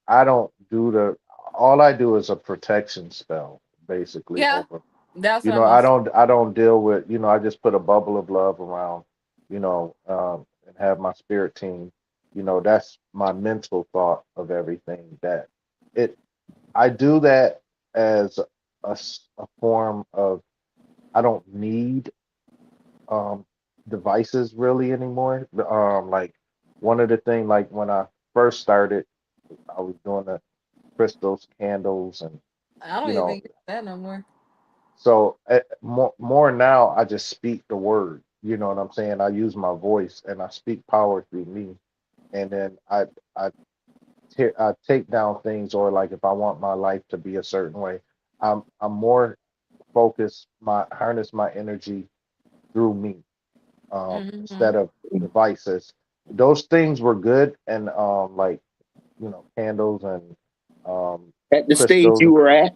I don't do the all I do is a protection spell basically Yeah, over. that's You what I know, most. I don't deal with, you know, I just put a bubble of love around, you know, and have my spirit team, you know, that's my mental thought of everything that it I do that as a form of I don't need um devices really anymore. Like one of the things like when I first started, I was doing the crystals, candles and I don't you even know, use that no more. so more now, I just speak the word. You know what I'm saying? I use my voice and I speak power through me, and then I I take down things, or like if I want my life to be a certain way, I'm more focused, my harness my energy through me, Hmm. instead of devices. Those things were good, and like you know, candles and um At the stage crystals you were at,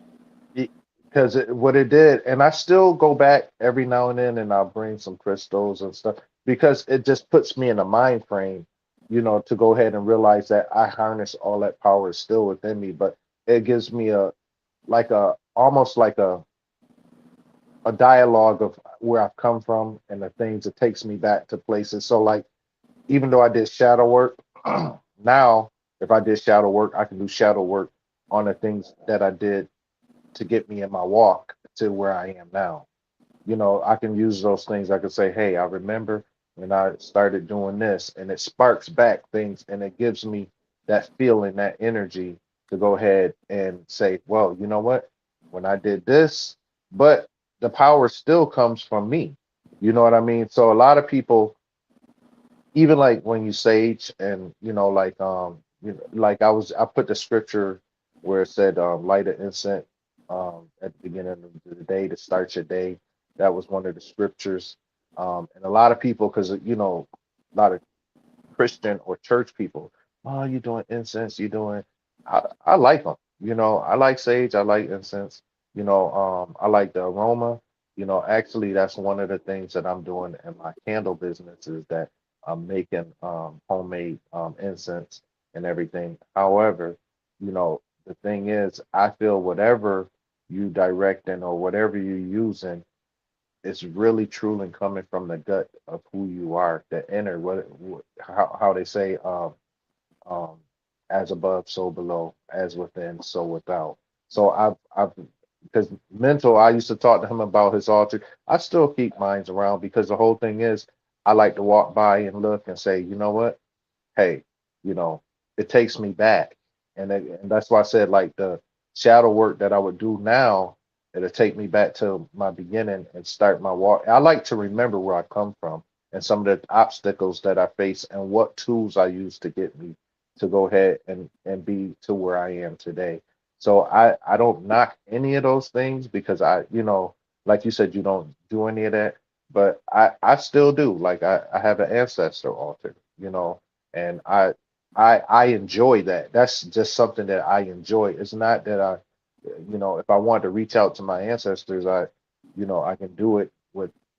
because what it did, and I still go back every now and then, and I'll bring some crystals and stuff because it just puts me in a mind frame, you know, to go ahead and realize that I harness all that power is still within me, but it gives me a like a almost like a dialogue of where I've come from and the things it takes me back to places. So like even though I did shadow work, now if I did shadow work, I can do shadow work on the things that I did to get me in my walk to where I am now. You know, I can use those things. I can say, hey, I remember when I started doing this, and it sparks back things and it gives me that feeling, that energy to go ahead and say, well, you know what? When I did this, but the power still comes from me. You know what I mean? So a lot of people, even like when you sage and like I put the scripture where it said light an incense at the beginning of the day to start your day. That was one of the scriptures. And a lot of people, because a lot of Christian or church people. Oh, you doing incense? You doing? I like them. I like sage. I like incense. I like the aroma. Actually, that's one of the things that I'm doing in my candle business is that I'm making homemade incense and everything. However, the thing is, I feel whatever you directing or whatever you're using, it's really truly coming from the gut of who you are, the inner, how they say, um, as above, so below, as within, so without. So because mental, I used to talk to him about his altar. I still keep mines around because the whole thing is, I like to walk by and look and say, you know what? Hey, you know, it takes me back. And that's why I said like the shadow work that I would do now, it'll take me back to my beginning and start my walk. I like to remember where I come from and some of the obstacles that I face and what tools I use to get me to go ahead and be to where I am today. So I don't knock any of those things because like you said, you don't do any of that, but I still do. Like I have an ancestor altar, and I enjoy that. That's just something that I enjoy. It's not that if I want to reach out to my ancestors, I can do it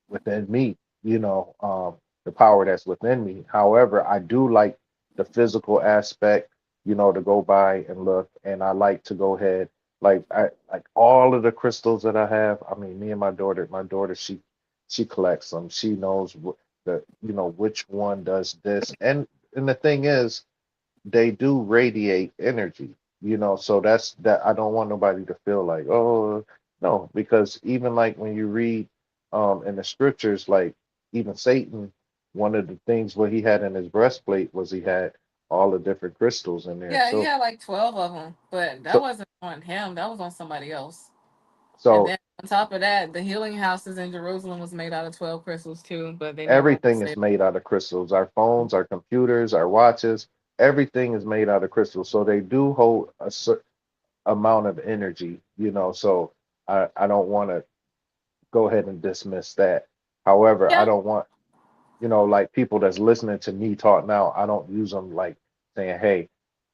within me, the power that's within me. However, I do like the physical aspect, to go by and look, and I like to go ahead, like all of the crystals that I have. I mean, me and my daughter, she collects them. She knows which one does this, and the thing is, they do radiate energy, so that's that. I don't want nobody to feel like, oh, no, because even like when you read in the scriptures, like even Satan, one of the things what he had in his breastplate was he had all the different crystals in there. Yeah, he So had like 12 of them, but that so wasn't on him. That was on somebody else. And so then on top of that, the healing houses in Jerusalem was made out of 12 crystals too, but they never want to everything say is made out of crystals. Our phones, our computers, our watches, everything is made out of crystals. So they do hold a certain amount of energy, so I don't want to go ahead and dismiss that. However, I yeah. don't want, like people that's listening to me talk now, I don't use them like saying, hey,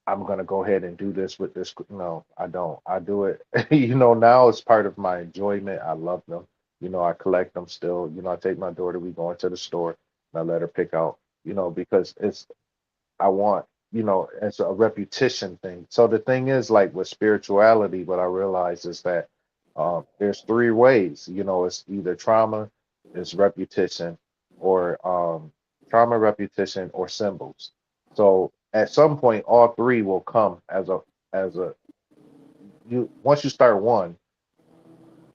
I'm going to go ahead and do this with this. No, I don't. I do it, now it's part of my enjoyment. I love them. I collect them still. I take my daughter, we go into the store and I let her pick out, because I want, it's a repetition thing. So the thing is, like with spirituality, what I realize is that there's three ways. It's either trauma, it's repetition, or trauma, repetition, or symbols. So at some point, all three will come as a you. Once you start one,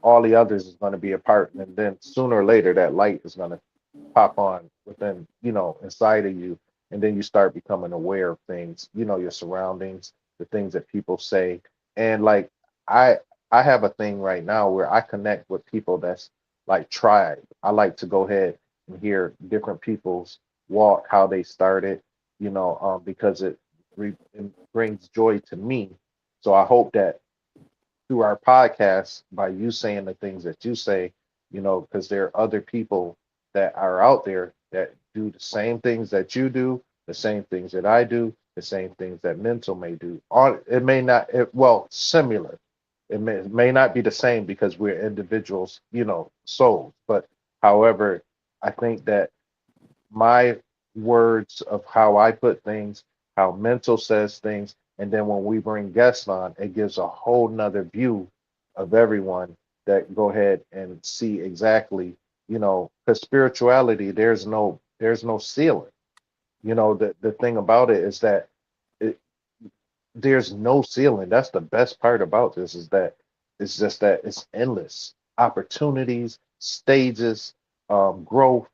all the others is going to be a part, and then sooner or later, that light is going to pop on within, inside of you. And then you start becoming aware of things, your surroundings, the things that people say. And like I I have a thing right now where I connect with people that's like tribe. I like to go ahead and hear different people's walk, how they started, because it brings joy to me. So I hope that through our podcast, by you saying the things that you say, because there are other people that are out there that do the same things that you do, the same things that I do, the same things that mental may do. On it may not, well, similar. It may not be the same because we're individuals, souls. But however, I think that my words of how I put things, how mental says things, and then when we bring guests on, it gives a whole nother view of everyone that go ahead and see exactly, because spirituality, there's no ceiling. The thing about it is that it, there's no ceiling. That's the best part about this is that it's just that it's endless opportunities, stages, growth,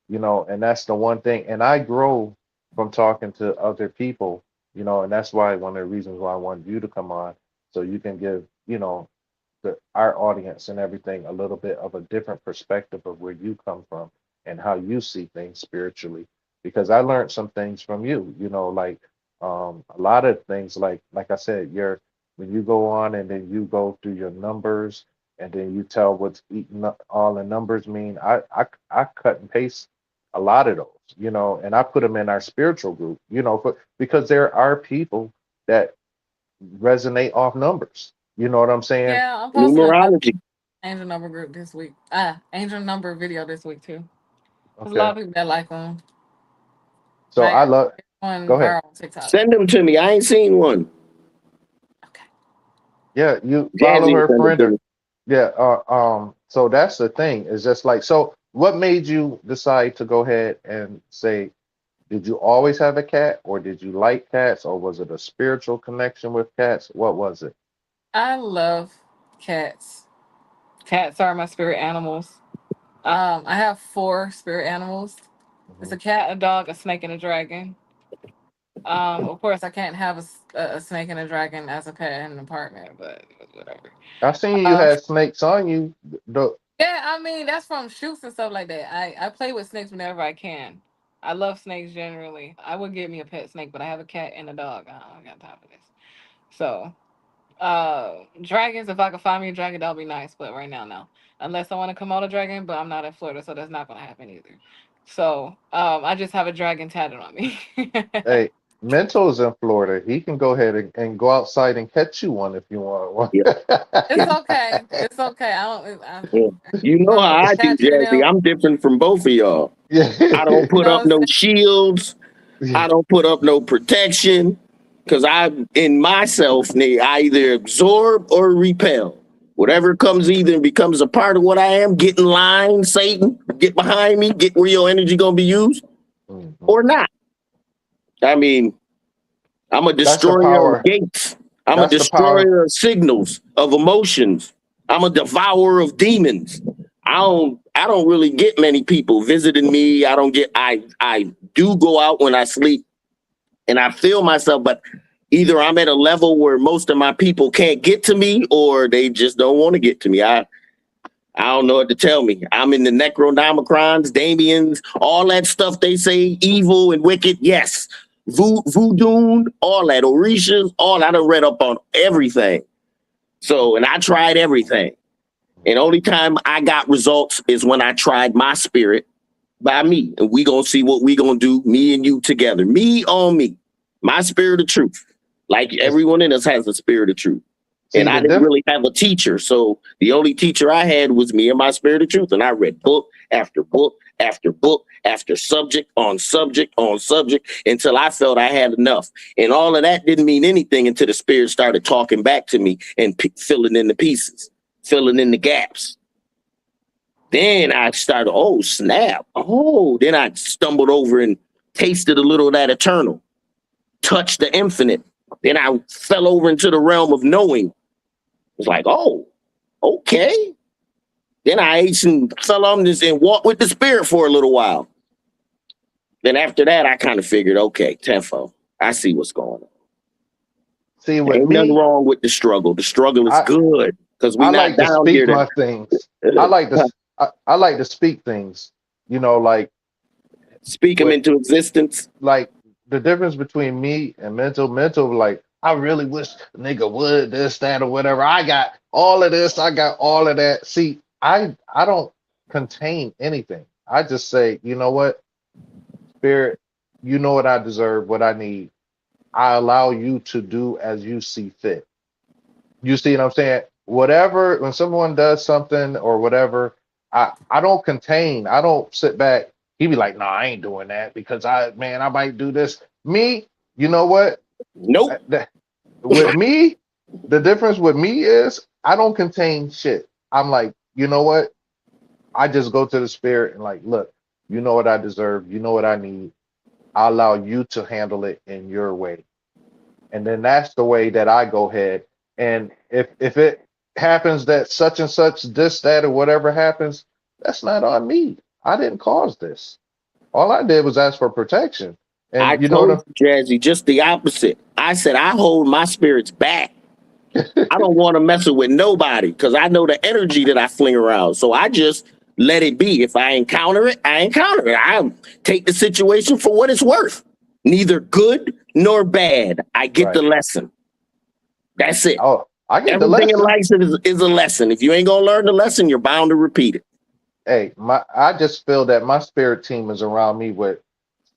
and that's the one thing. And I grow from talking to other people, And that's why one of the reasons why I wanted you to come on, so you can give, our audience and everything a little bit of a different perspective of where you come from and how you see things spiritually. Because I learned some things from you, like a lot of things, like I said, when you go on and then you go through your numbers and then you tell what's eating up all the numbers mean. I cut and paste a lot of those, and I put them in our spiritual group, because there are people that resonate off numbers. You know what I'm saying? Yeah, I'm posting another Numerology. angel number group this week. Angel number video this week too. There's a lot Okay. of people that like them. So I Like love, go one ahead. viral on TikTok. Send them to me. I ain't seen one. Okay. Yeah, you follow Jazzy her, send them friend to her. me. Yeah, so that's the thing. Is just like, so what made you decide to go ahead and say, did you always have a cat, or did you like cats, or was it a spiritual connection with cats? What was it? I love cats. Cats are my spirit animals. I have 4 spirit animals. It's Mhm. a cat, a dog, a snake, and a dragon. Of course, I can't have a snake and a dragon as a pet in an apartment, but whatever. I seen you Um, had snakes on you. yeah, I mean that's from shoots and stuff like that. I play with snakes whenever I can. I love snakes generally. I would get me a pet snake, but I have a cat and a dog. I don't got time for this. So, dragons. If I could find me a dragon, that would be nice. But right now, no. Unless I want to come out a dragon, but I'm not in Florida, so that's not gonna happen either. So, I just have a dragon tatted on me. Hey, Mento's in Florida. He can go ahead and go outside and catch you one if you want one. Yeah, It's okay. It's okay. I don't. yeah. You know From how the I do, statue and Jazzy. them. I'm different from both of y'all. I don't You put know up what I'm no saying? shields. I don't put up no protection because I, in myself, I either absorb or repel. Whatever comes either becomes a part of what I am. Get in line, Satan. Get behind me. Get where your energy gonna be used Mhm. or not. I mean, I'm a That's the destroyer of power. gates. I'm a That's the power. destroyer of signals, of emotions. I'm a devourer of demons. I don't really get many people visiting me. I do go out when I sleep and I feel myself, but either I'm at a level where most of my people can't get to me or they just don't want to get to me. I don't know what to tell me. I'm in the Necronomicrons, Damians, all that stuff they say, evil and wicked. Yes. Voodoo, all that, Orishas, all I done read up on everything. So, and I tried everything. And only time I got results is when I tried my spirit by me. And we gonna see what we gonna do, me and you together. Me on me. My spirit of truth. Like It's, everyone in us has a spirit of truth. see And the I didn't diff. really have a teacher. So the only teacher I had was me and my spirit of truth. And I read book after book after book after subject on subject on subject until I felt I had enough. And all of that didn't mean anything until the spirit started talking back to me and filling in the pieces, filling in the gaps. Then I started, oh, snap. Oh, then I stumbled over and tasted a little of that eternal, touched the infinite. Then I fell over into the realm of knowing. It's like, oh, okay. Then I ate some, fell on this and walked with the spirit for a little while. Then after that, I kind of figured, okay, tenfold. I see what's going on. See, with Ain't nothing me, wrong with the struggle. The struggle is I good because I we not like to down here speak my things. I like to to I like to speak things. Like speak them with into existence. like the difference between me and mental, like I really wish a nigga would this, that, or whatever. I got all of this, I got all of that. See, I don't contain anything. I just say, you know what, spirit, you know what I deserve, what I need. I allow you to do as you see fit. You see what I'm saying? Whatever, when someone does something or whatever, I don't contain. I don't sit back. He be like, "No, I ain't doing that because I might do this." Me, you know what? Nope. With me, the difference with me is I don't contain shit. I'm like, you know what? I just go to the spirit and like, look, you know what I deserve. You know what I need. I allow you to handle it in your way. And then that's the way that I go ahead. And if it happens that such and such, this, that, or whatever happens, that's not on me. I didn't cause this. All I did was ask for protection. I And you know what? told you, Jazzy, just the opposite. I said I hold my spirits back. I don't want to mess it with nobody because I know the energy that I fling around. So I just let it be. If I encounter it, I encounter it. I take the situation for what it's worth. Neither good nor bad. I get the Right. lesson. That's it. Oh, I get the Everything in lesson. life is a lesson. If you ain't gonna learn the lesson, you're bound to repeat it. Hey, I just feel that my spirit team is around me with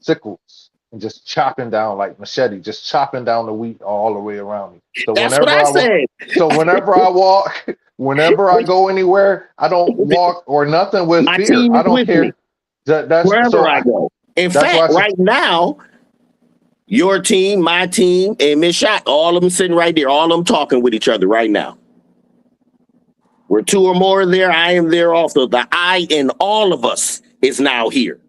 sickles and just chopping down like machete, just chopping down the wheat all the way around me. So That's what whenever I I walk, said. so whenever I walk, whenever I go anywhere, I don't walk or nothing with My fear. team I is don't with me care. That's wherever so. I go. In That's why fact, I said right now, your team, my team, and Miss Shot, all of them sitting right there, all of them talking with each other right now. Where two or more are there, I am there also. The I in all of us is now here.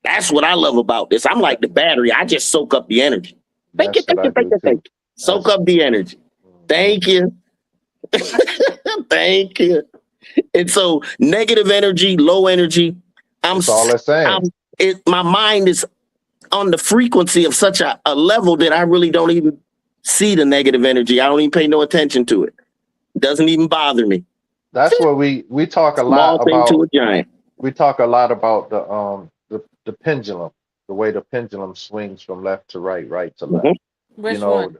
That's what I love about this. I'm like the battery. I just soak up the energy. Thank you, that's what thank I you, thank do you, too. thank you. Soak That's up the energy. mhm. Thank you. Thank you. And so negative energy, low energy, I'm It's all the I'm same. my mind is on the frequency of such a level that I really don't even see the negative energy. I don't even pay no attention to it. It doesn't even bother me. That's what we talk a lot Small thing to about. a giant. We talk a lot about the pendulum, the way the pendulum swings from left to right, right to left. Mhm. You Which know, one?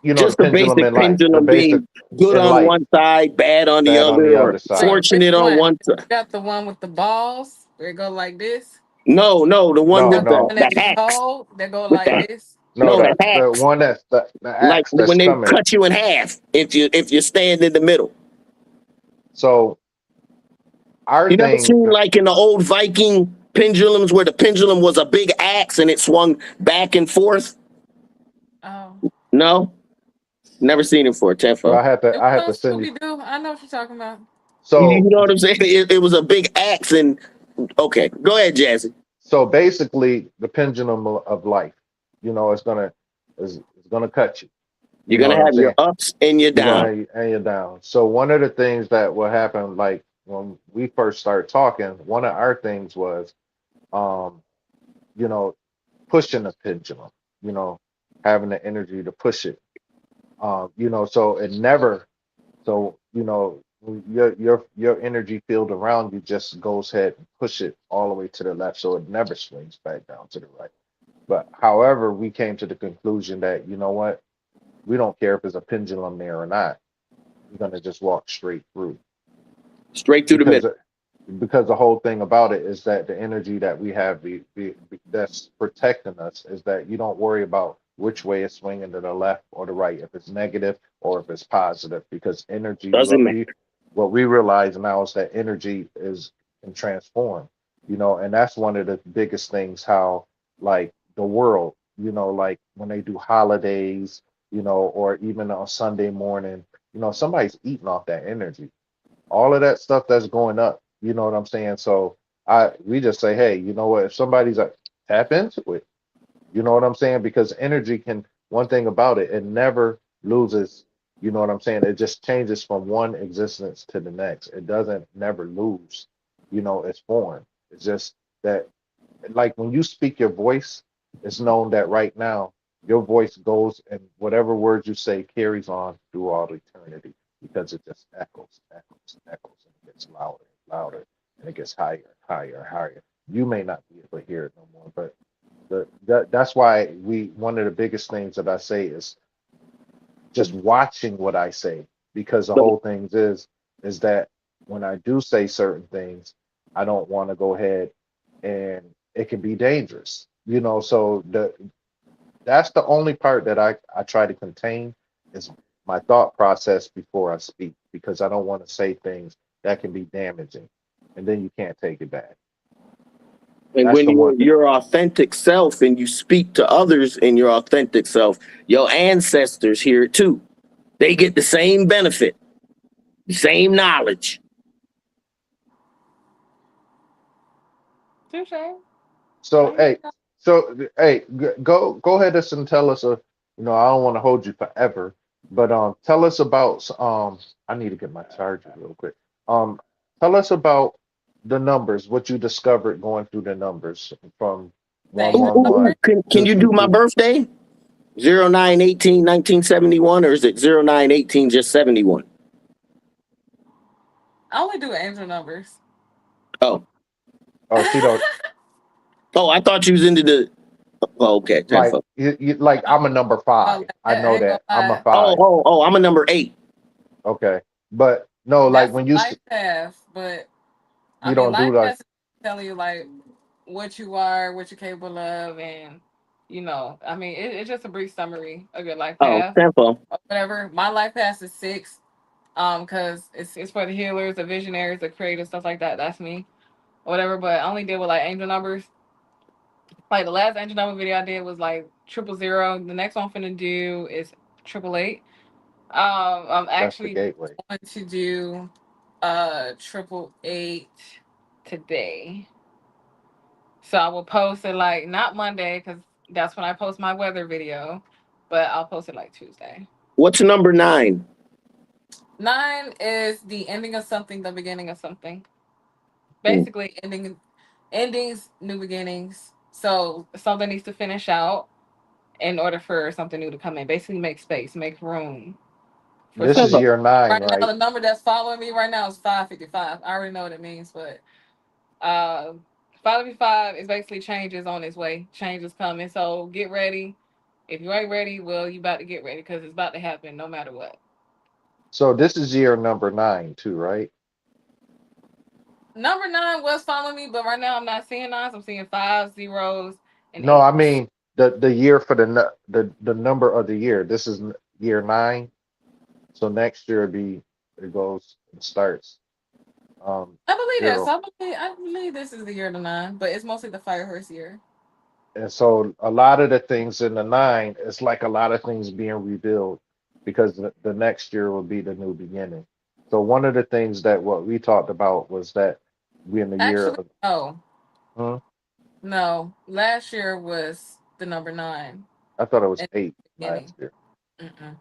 the Just the pendulum basic in life, the pendulum basic being good in on life, one side, bad on the bad on other, the or other side. Wait, which fortunate on one? one side. Got the one with the balls where it go like this? No, no, the one No, with Got the no, one the that be hacks. cold that go With like the this? no. no, the The hacks. one that's the Like axe that's when they coming. cut you in half if you stand in the middle. So our You never thing, seen like in the old Viking pendulums where the pendulum was a big axe and it swung back and forth? Oh. No? Never seen it for well, Tefo. It I was had on to send you. Scooby Doo. I know what you're talking about. You So know what I'm saying? It was a big axe and okay, go ahead, Jazzy. so basically, the pendulum of life, it's gonna cut you. You You're know gonna what I'm have your saying? ups and your You're downs. gonna and you're down. So one of the things that will happen, like when we first started talking, one of our things was, um, you know, pushing the pendulum. You know, having the energy to push it. So it never. So your energy field around you just goes ahead and push it all the way to the left, so it never swings back down to the right. But however, we came to the conclusion that you know what, we don't care if there's a pendulum there or not. We're gonna just walk straight through Straight through the because middle. because the whole thing about it is that the energy that we have that's protecting us is that you don't worry about which way it's swinging to the left or the right, if it's negative or if it's positive, because energy, Doesn't matter. what we realize now is that energy is can transform, and that's one of the biggest things, how like the world, like when they do holidays, or even on Sunday morning, somebody's eating off that energy, all of that stuff that's going up. You know what I'm saying? So we just say, hey, you know what? If somebody's like, tap into it. You know what I'm saying? Because energy can. One thing about it, it never loses. You know what I'm saying? It just changes from one existence to the next. It doesn't never lose. Its form. It's just that, like when you speak your voice, it's known that right now your voice goes and whatever words you say carries on through all eternity because it just echoes, echoes, echoes, and it gets louder and louder, and it gets higher, higher, higher. You may not be able to hear it no more, but that's why one of the biggest things that I say is just watching what I say, because the whole thing is that when I do say certain things, I don't want to go ahead and it can be dangerous. So that's the only part that I try to contain is my thought process before I speak, because I don't want to say things that can be damaging and then you can't take it back. And That's when the one you're thing. your authentic self and you speak to others in your authentic self, your ancestors hear it too. They get the same benefit, the same knowledge. Touche. So Say hey, go ahead and tell us I don't want to hold you forever, but tell us about I need to get my charger real quick. Um Tell us about the numbers, what you discovered going through the numbers from One Thank Ooh, one ooh, one ooh. Can two you two do my two. birthday? 09/18/1971, or is it 09/18 just 71? I only do angel numbers. Oh, Oh, she don't oh, I thought you was into the. Oh, okay, 10 like foot. you like. I'm a number Oh, 5. I I know ain't gonna that. I'm a lie. Oh, 5. oh, oh, I'm a number 8. Okay, but no, like That's when you life path, but I you mean, don't do life like path is telling you like what you are, what you're capable of, and I mean, it's just a brief summary of your life Oh, path 10 foot. or whatever. My life path is 6, because it's for the healers, the visionaries, the creators, stuff like that. That's me, or whatever. But I only deal with like angel numbers. Like the last angel number video I did was like 000. The next one I'm finna do is 888. I'm that's the actually gateway. going to do 888 today. So I will post it like not Monday because that's when I post my weather video, but I'll post it like Tuesday. What's number 9? 9 is the ending of something, the beginning of something. Hmm. Basically, endings, new beginnings. So something needs to finish out in order for something new to come in. Basically, make space, make room for This 10 is something. foot. year 9, Right now, right? the number that's following me right now is 555. I already know what it means, but uh, 555 is basically changes on its way. Change is coming. So get ready. If you ain't ready, well, you about to get ready because it's about to happen no matter what. So this is year number 9 too, right? Number 9 was following me, but right now I'm not seeing nines. I'm seeing 5 zeros and No, I 8s. mean the year for the number of the year. This is year 9. So next year it goes and starts I believe that. 0. So I believe this is the year of the 9, but it's mostly the fire horse year. And so a lot of the things in the 9, it's like a lot of things being revealed because the next year will be the new beginning. So one of the things that what we talked about was that we in the year Actually, of no. hmm? No. Last year was the number 9 I thought it was in 8 the last beginning. year. Mm-mm.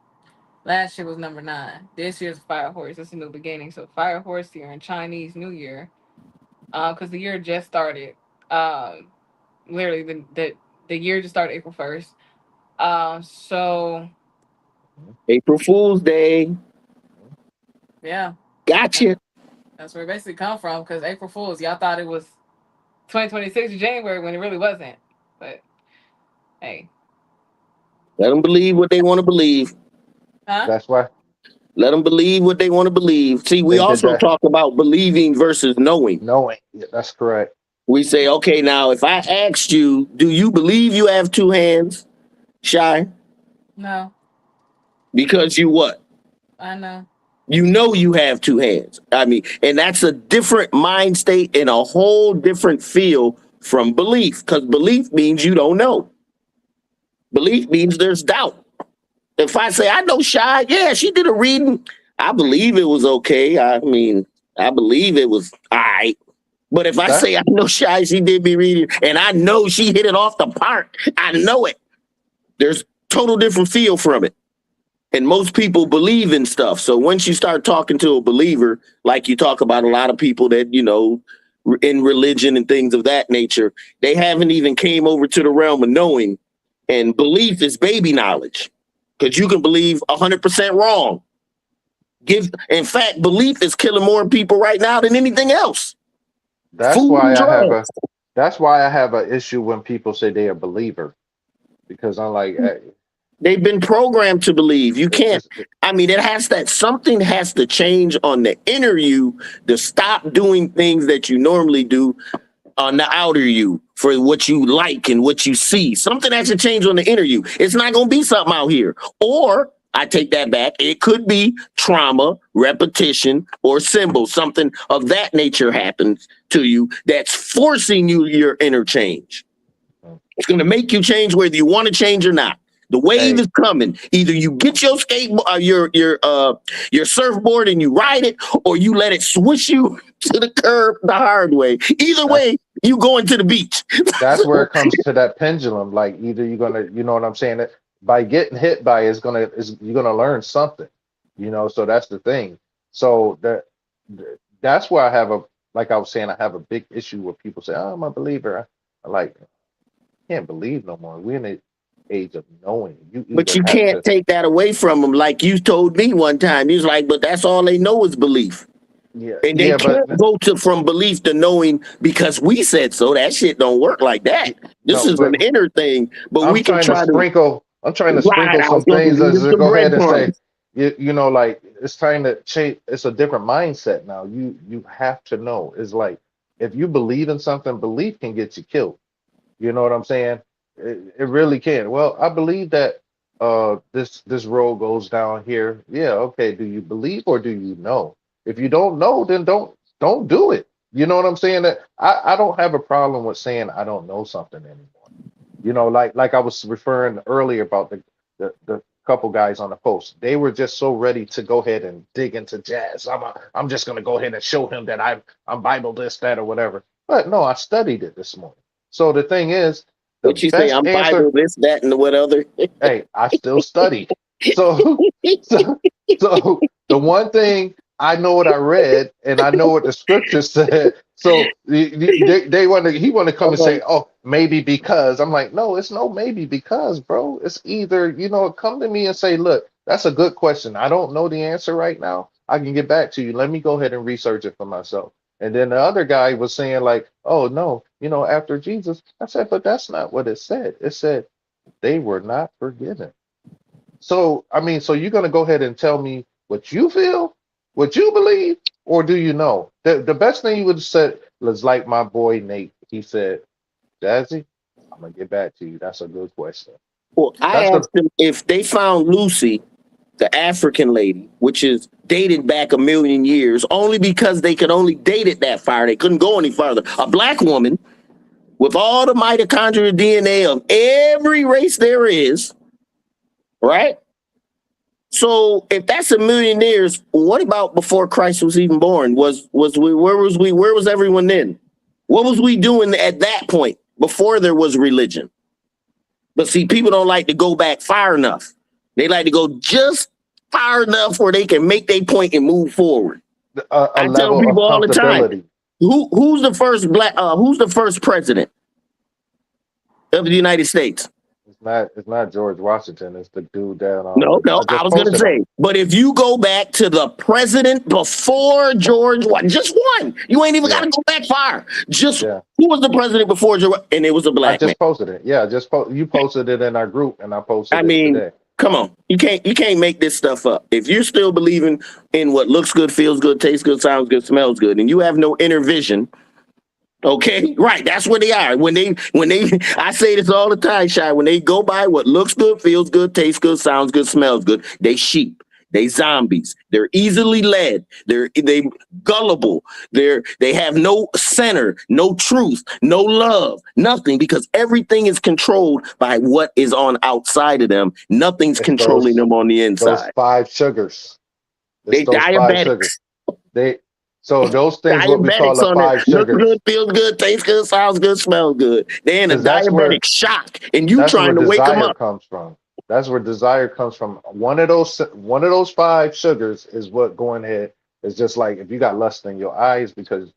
Last year was number 9. This year's fire horse. It's a new beginning. So fire horse year and Chinese New Year. Because the year just started. Um, literally the year just started April 1st. So Mhm. April Fool's Day. yeah, Gotcha. that's where it basically come from. Because April Fools, y'all thought it was 2026 January when it really wasn't. But hey, Let them believe what they want to believe. huh? That's why Let them believe what they want to believe. See, we they did also that talk about believing versus knowing. knowing. Yeah, that's correct. We say, okay, now if I asked you, do you believe you have 2 hands, Shy? No, Because you what? I know. You know you have 2 hands. I mean, and that's a different mind state and a whole different feel from belief. Because belief means you don't know. Belief means there's doubt. If I say I know Shy, yeah, she did a reading. I believe it was okay. I mean, I believe it was all right. But if I That say I know Shy, she did me reading, and I know she hit it off the park, I know it. There's total different feel from it. And most people believe in stuff. So once you start talking to a believer, like you talk about a lot of people that, in religion and things of that nature, they haven't even came over to the realm of knowing. And belief is baby knowledge because you can believe 100% wrong. In fact, belief is killing more people right now than anything else. that's Food and why I have a drugs. that's why I have an issue when people say they're a believer because I'm like They've been programmed to believe. You can't. it's I mean, it has that something has to change on the inner you to stop doing things that you normally do on the outer you for what you like and what you see. Something has to change on the inner you. It's not going to be something out here. Or I take that back. It could be trauma, repetition, or symbol. Something of that nature happens to you that's forcing you your inner change. It's going to make you change whether you want to change or not. The wave hey, is coming. Either you get your your surfboard and you ride it, or you let it swish you to the curb the hard way. Either that's way, you going to the beach. that's where it comes to that pendulum. Like either you're gonna, you know what I'm saying? That by getting hit by it, is you're gonna learn something. So that's the thing. So that's where I have a like I was saying, I have a big issue with people say, "Oh, I'm a believer." I like can't believe no more. We're in the age of knowing. You But either you have can't to, take that away from them. Like you told me one time, he was like, but that's all they know is belief. yeah, And they yeah, but can't go to from belief to knowing because we said so. That shit don't work like that. This no, is an but inner thing, but we can try to I'm trying to ride sprinkle out some some things as to some go ahead and say, breadcrumbs. you know, like it's trying to change. It's a different mindset now. You have to know. It's like if you believe in something, belief can get you killed. You know what I'm saying? It really can. Well, I believe that this road goes down here. Yeah, okay. Do you believe or do you know? If you don't know, then don't do it. You know what I'm saying? That I don't have a problem with saying I don't know something anymore. You know, like I was referring earlier about the couple guys on the post. They were just so ready to go ahead and dig into jazz. I'm just gonna go ahead and show him that I'm Bible this, that, or whatever. But no, I studied it this morning. So the thing is, the What you say? best I'm answer, Bible, this, that, and the what other. hey, I still studied. So so so the one thing I know what I read and I know what the scripture said. So they want to he want to come and say, oh, maybe because. I'm like, no, it's no maybe because, bro. It's either, come to me and say, look, that's a good question. I don't know the answer right now. I can get back to you. Let me go ahead and research it for myself. And then the other guy was saying, like, oh no, after Jesus. I said, but that's not what it said. It said they were not forgiven. So, I mean, so you're going to go ahead and tell me what you feel, what you believe, or do you know? The best thing you would have said was like my boy Nate. He said, Jazzy, I'm going to get back to you. That's a good question. Well, I That's the, asked them if they found Lucy, the African lady, which is dated back a million years, only because they could only date it that far. They couldn't go any farther. A black woman with all the mitochondrial DNA of every race there is, right? So if that's a million years, what about before Christ was even born? Was we where was we? Where was everyone then? What was we doing at that point before there was religion? But see, people don't like to go back far enough. They like to go just far enough where they can make their point and move forward. a I tell level of people all the time, comfortability. who's the first who's the first president of the United States? It's not George Washington. It's the dude that No, I I just was gonna posted him. say, but if you go back to the president before George, just one, you ain't even Yeah. got to go back far. Just Yeah. who was the president before George? And it was a I black man. just posted it. Yeah, you posted it in our group, and I posted I it mean, today. come on, you can't make this stuff up. If you're still believing in what looks good, feels good, tastes good, sounds good, smells good, and you have no inner vision. Okay, right. That's where they are. When they, I say this all the time, Shy. When they go by what looks good, feels good, tastes good, sounds good, smells good, they sheep. They zombies. They're easily led. They gullible. They have no center, no truth, no love, nothing, because everything is controlled by what is on outside of them. Nothing's It's controlling them on the those inside. 5 sugars. They It's those 5 sugars. diabetics. So those things what we call Diabetics the on it. 5 Looks sugars. good, feels good, tastes good, sounds good, smells good. They're in a 'Cause that's where diabetic shock, and you that's where trying to wake them desire up. comes from. That's where desire comes from. One of those 5 sugars is what going ahead is just like if you got lust in your eyes because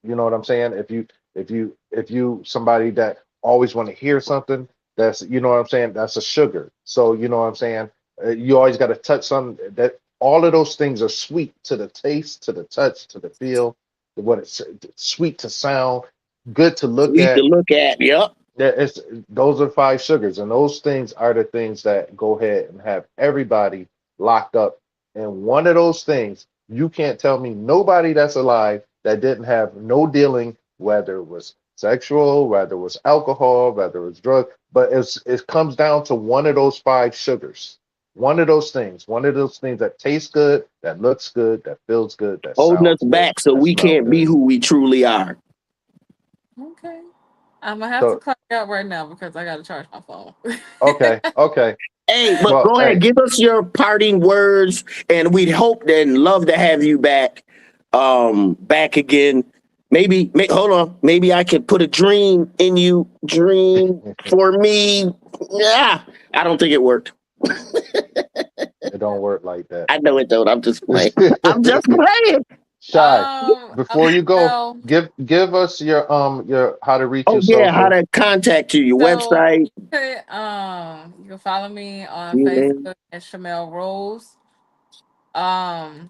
you know what I'm saying? If you somebody that always want to hear something, that's you know what I'm saying, that's a sugar. So you know what I'm saying? You always got to touch something that all of those things are sweet to the taste, to the touch, to the feel, to what it's sweet to sound, good to look Sweet to at. look at. Yep. It's those are 5 sugars, and those things are the things that go ahead and have everybody locked up. And one of those things, you can't tell me nobody that's alive that didn't have no dealing, whether it was sexual, whether it was alcohol, whether it was drug, but it comes down to one of those 5 sugars. One of those things that tastes good, that looks good, that feels good, that Holding us sounds good, back so that we smells can't be good. who we truly are. Okay. I'm gonna have to So clock out right now because I gotta charge my phone. okay. Hey, but Well, go ahead, hey, give us your parting words, and we'd hope and love to have you back, back again. Maybe, hold on. Maybe I could put a dream in you. Dream for me. Yeah, I don't think it worked. it don't work like that. I know it don't. I'm just playing. I'm just playing. Shy, before you go, Well, give us your how to reach Oh your yeah, how social. to contact you, your so website. you can follow me on Email. Facebook at Shamel Rose. Um,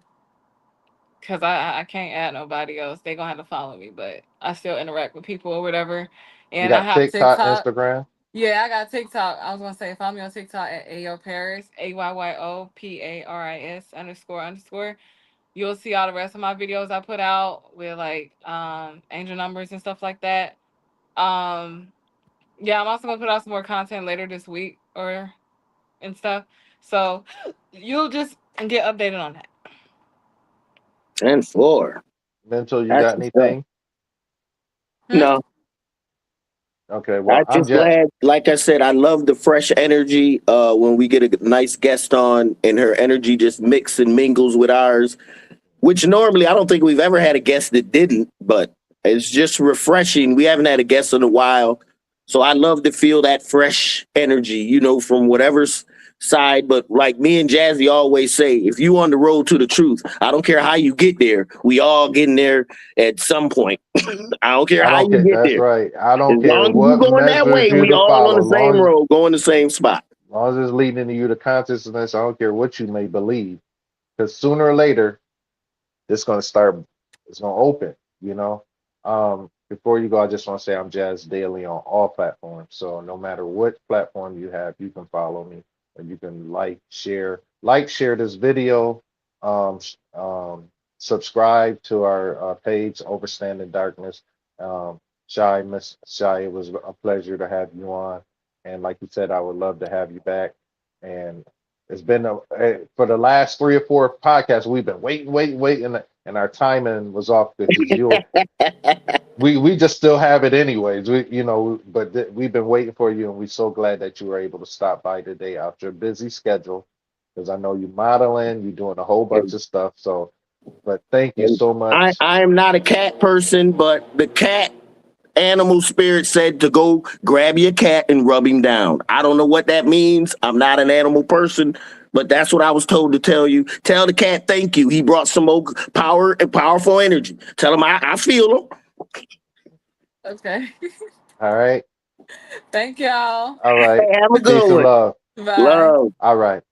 because I can't add nobody else. They gonna have to follow me, but I still interact with people or whatever. You And I got have TikTok, TikTok. Instagram. Yeah, I got TikTok. I was gonna say follow me on TikTok at Ayo Paris, AYYOPARIS __. You'll see all the rest of my videos I put out with like angel numbers and stuff like that. Um yeah, I'm also gonna put out some more content later this week or and stuff. So you'll just get updated on that. 10-4. Mental, you That's got what's up. anything? Hmm? No, Okay, I well, I'm just just glad, like I said, I love the fresh energy when we get a nice guest on and her energy just mix and mingles with ours, which normally I don't think we've ever had a guest that didn't, but it's just refreshing. We haven't had a guest in a while. So I love to feel that fresh energy, from whatever's side. But like me and Jazzy always say, if you on the road to the truth, I don't care how you get there. We all getting there at some point. I don't care I how don't you care. get That's there. right. I As don't care long as you what going that measures way, you we to all on follow. the same road, going the same spot. Long as it's leading you to consciousness, I don't care what you may believe. Because sooner or later, it's gonna start, it's gonna open, you know. Before you go, I just want to say I'm Jazz Daily on all platforms. So no matter what platform you have, you can follow me and you can share this video, um, sh- um, subscribe to our page, Overstanding Darkness. Miss Shy, it was a pleasure to have you on. And like you said, I would love to have you back. And it's been for the last 3 or 4 podcasts, we've been waiting, and our timing was off because we just still have it anyways. We've been waiting for you, and we're so glad that you were able to stop by today after a busy schedule. Because I know you modeling, you're doing a whole bunch And, of stuff. So, but thank you and so I, much. I am not a cat person, but the cat animal spirit said to go grab your cat and rub him down. I don't know what that means. I'm not an animal person, but that's what I was told to tell you. Tell the cat thank you. He brought some more power and powerful energy. Tell him I feel him. Okay. All right, Thank y'all. all right. Hey, have a good Peace and one. love. Bye. Love. All right.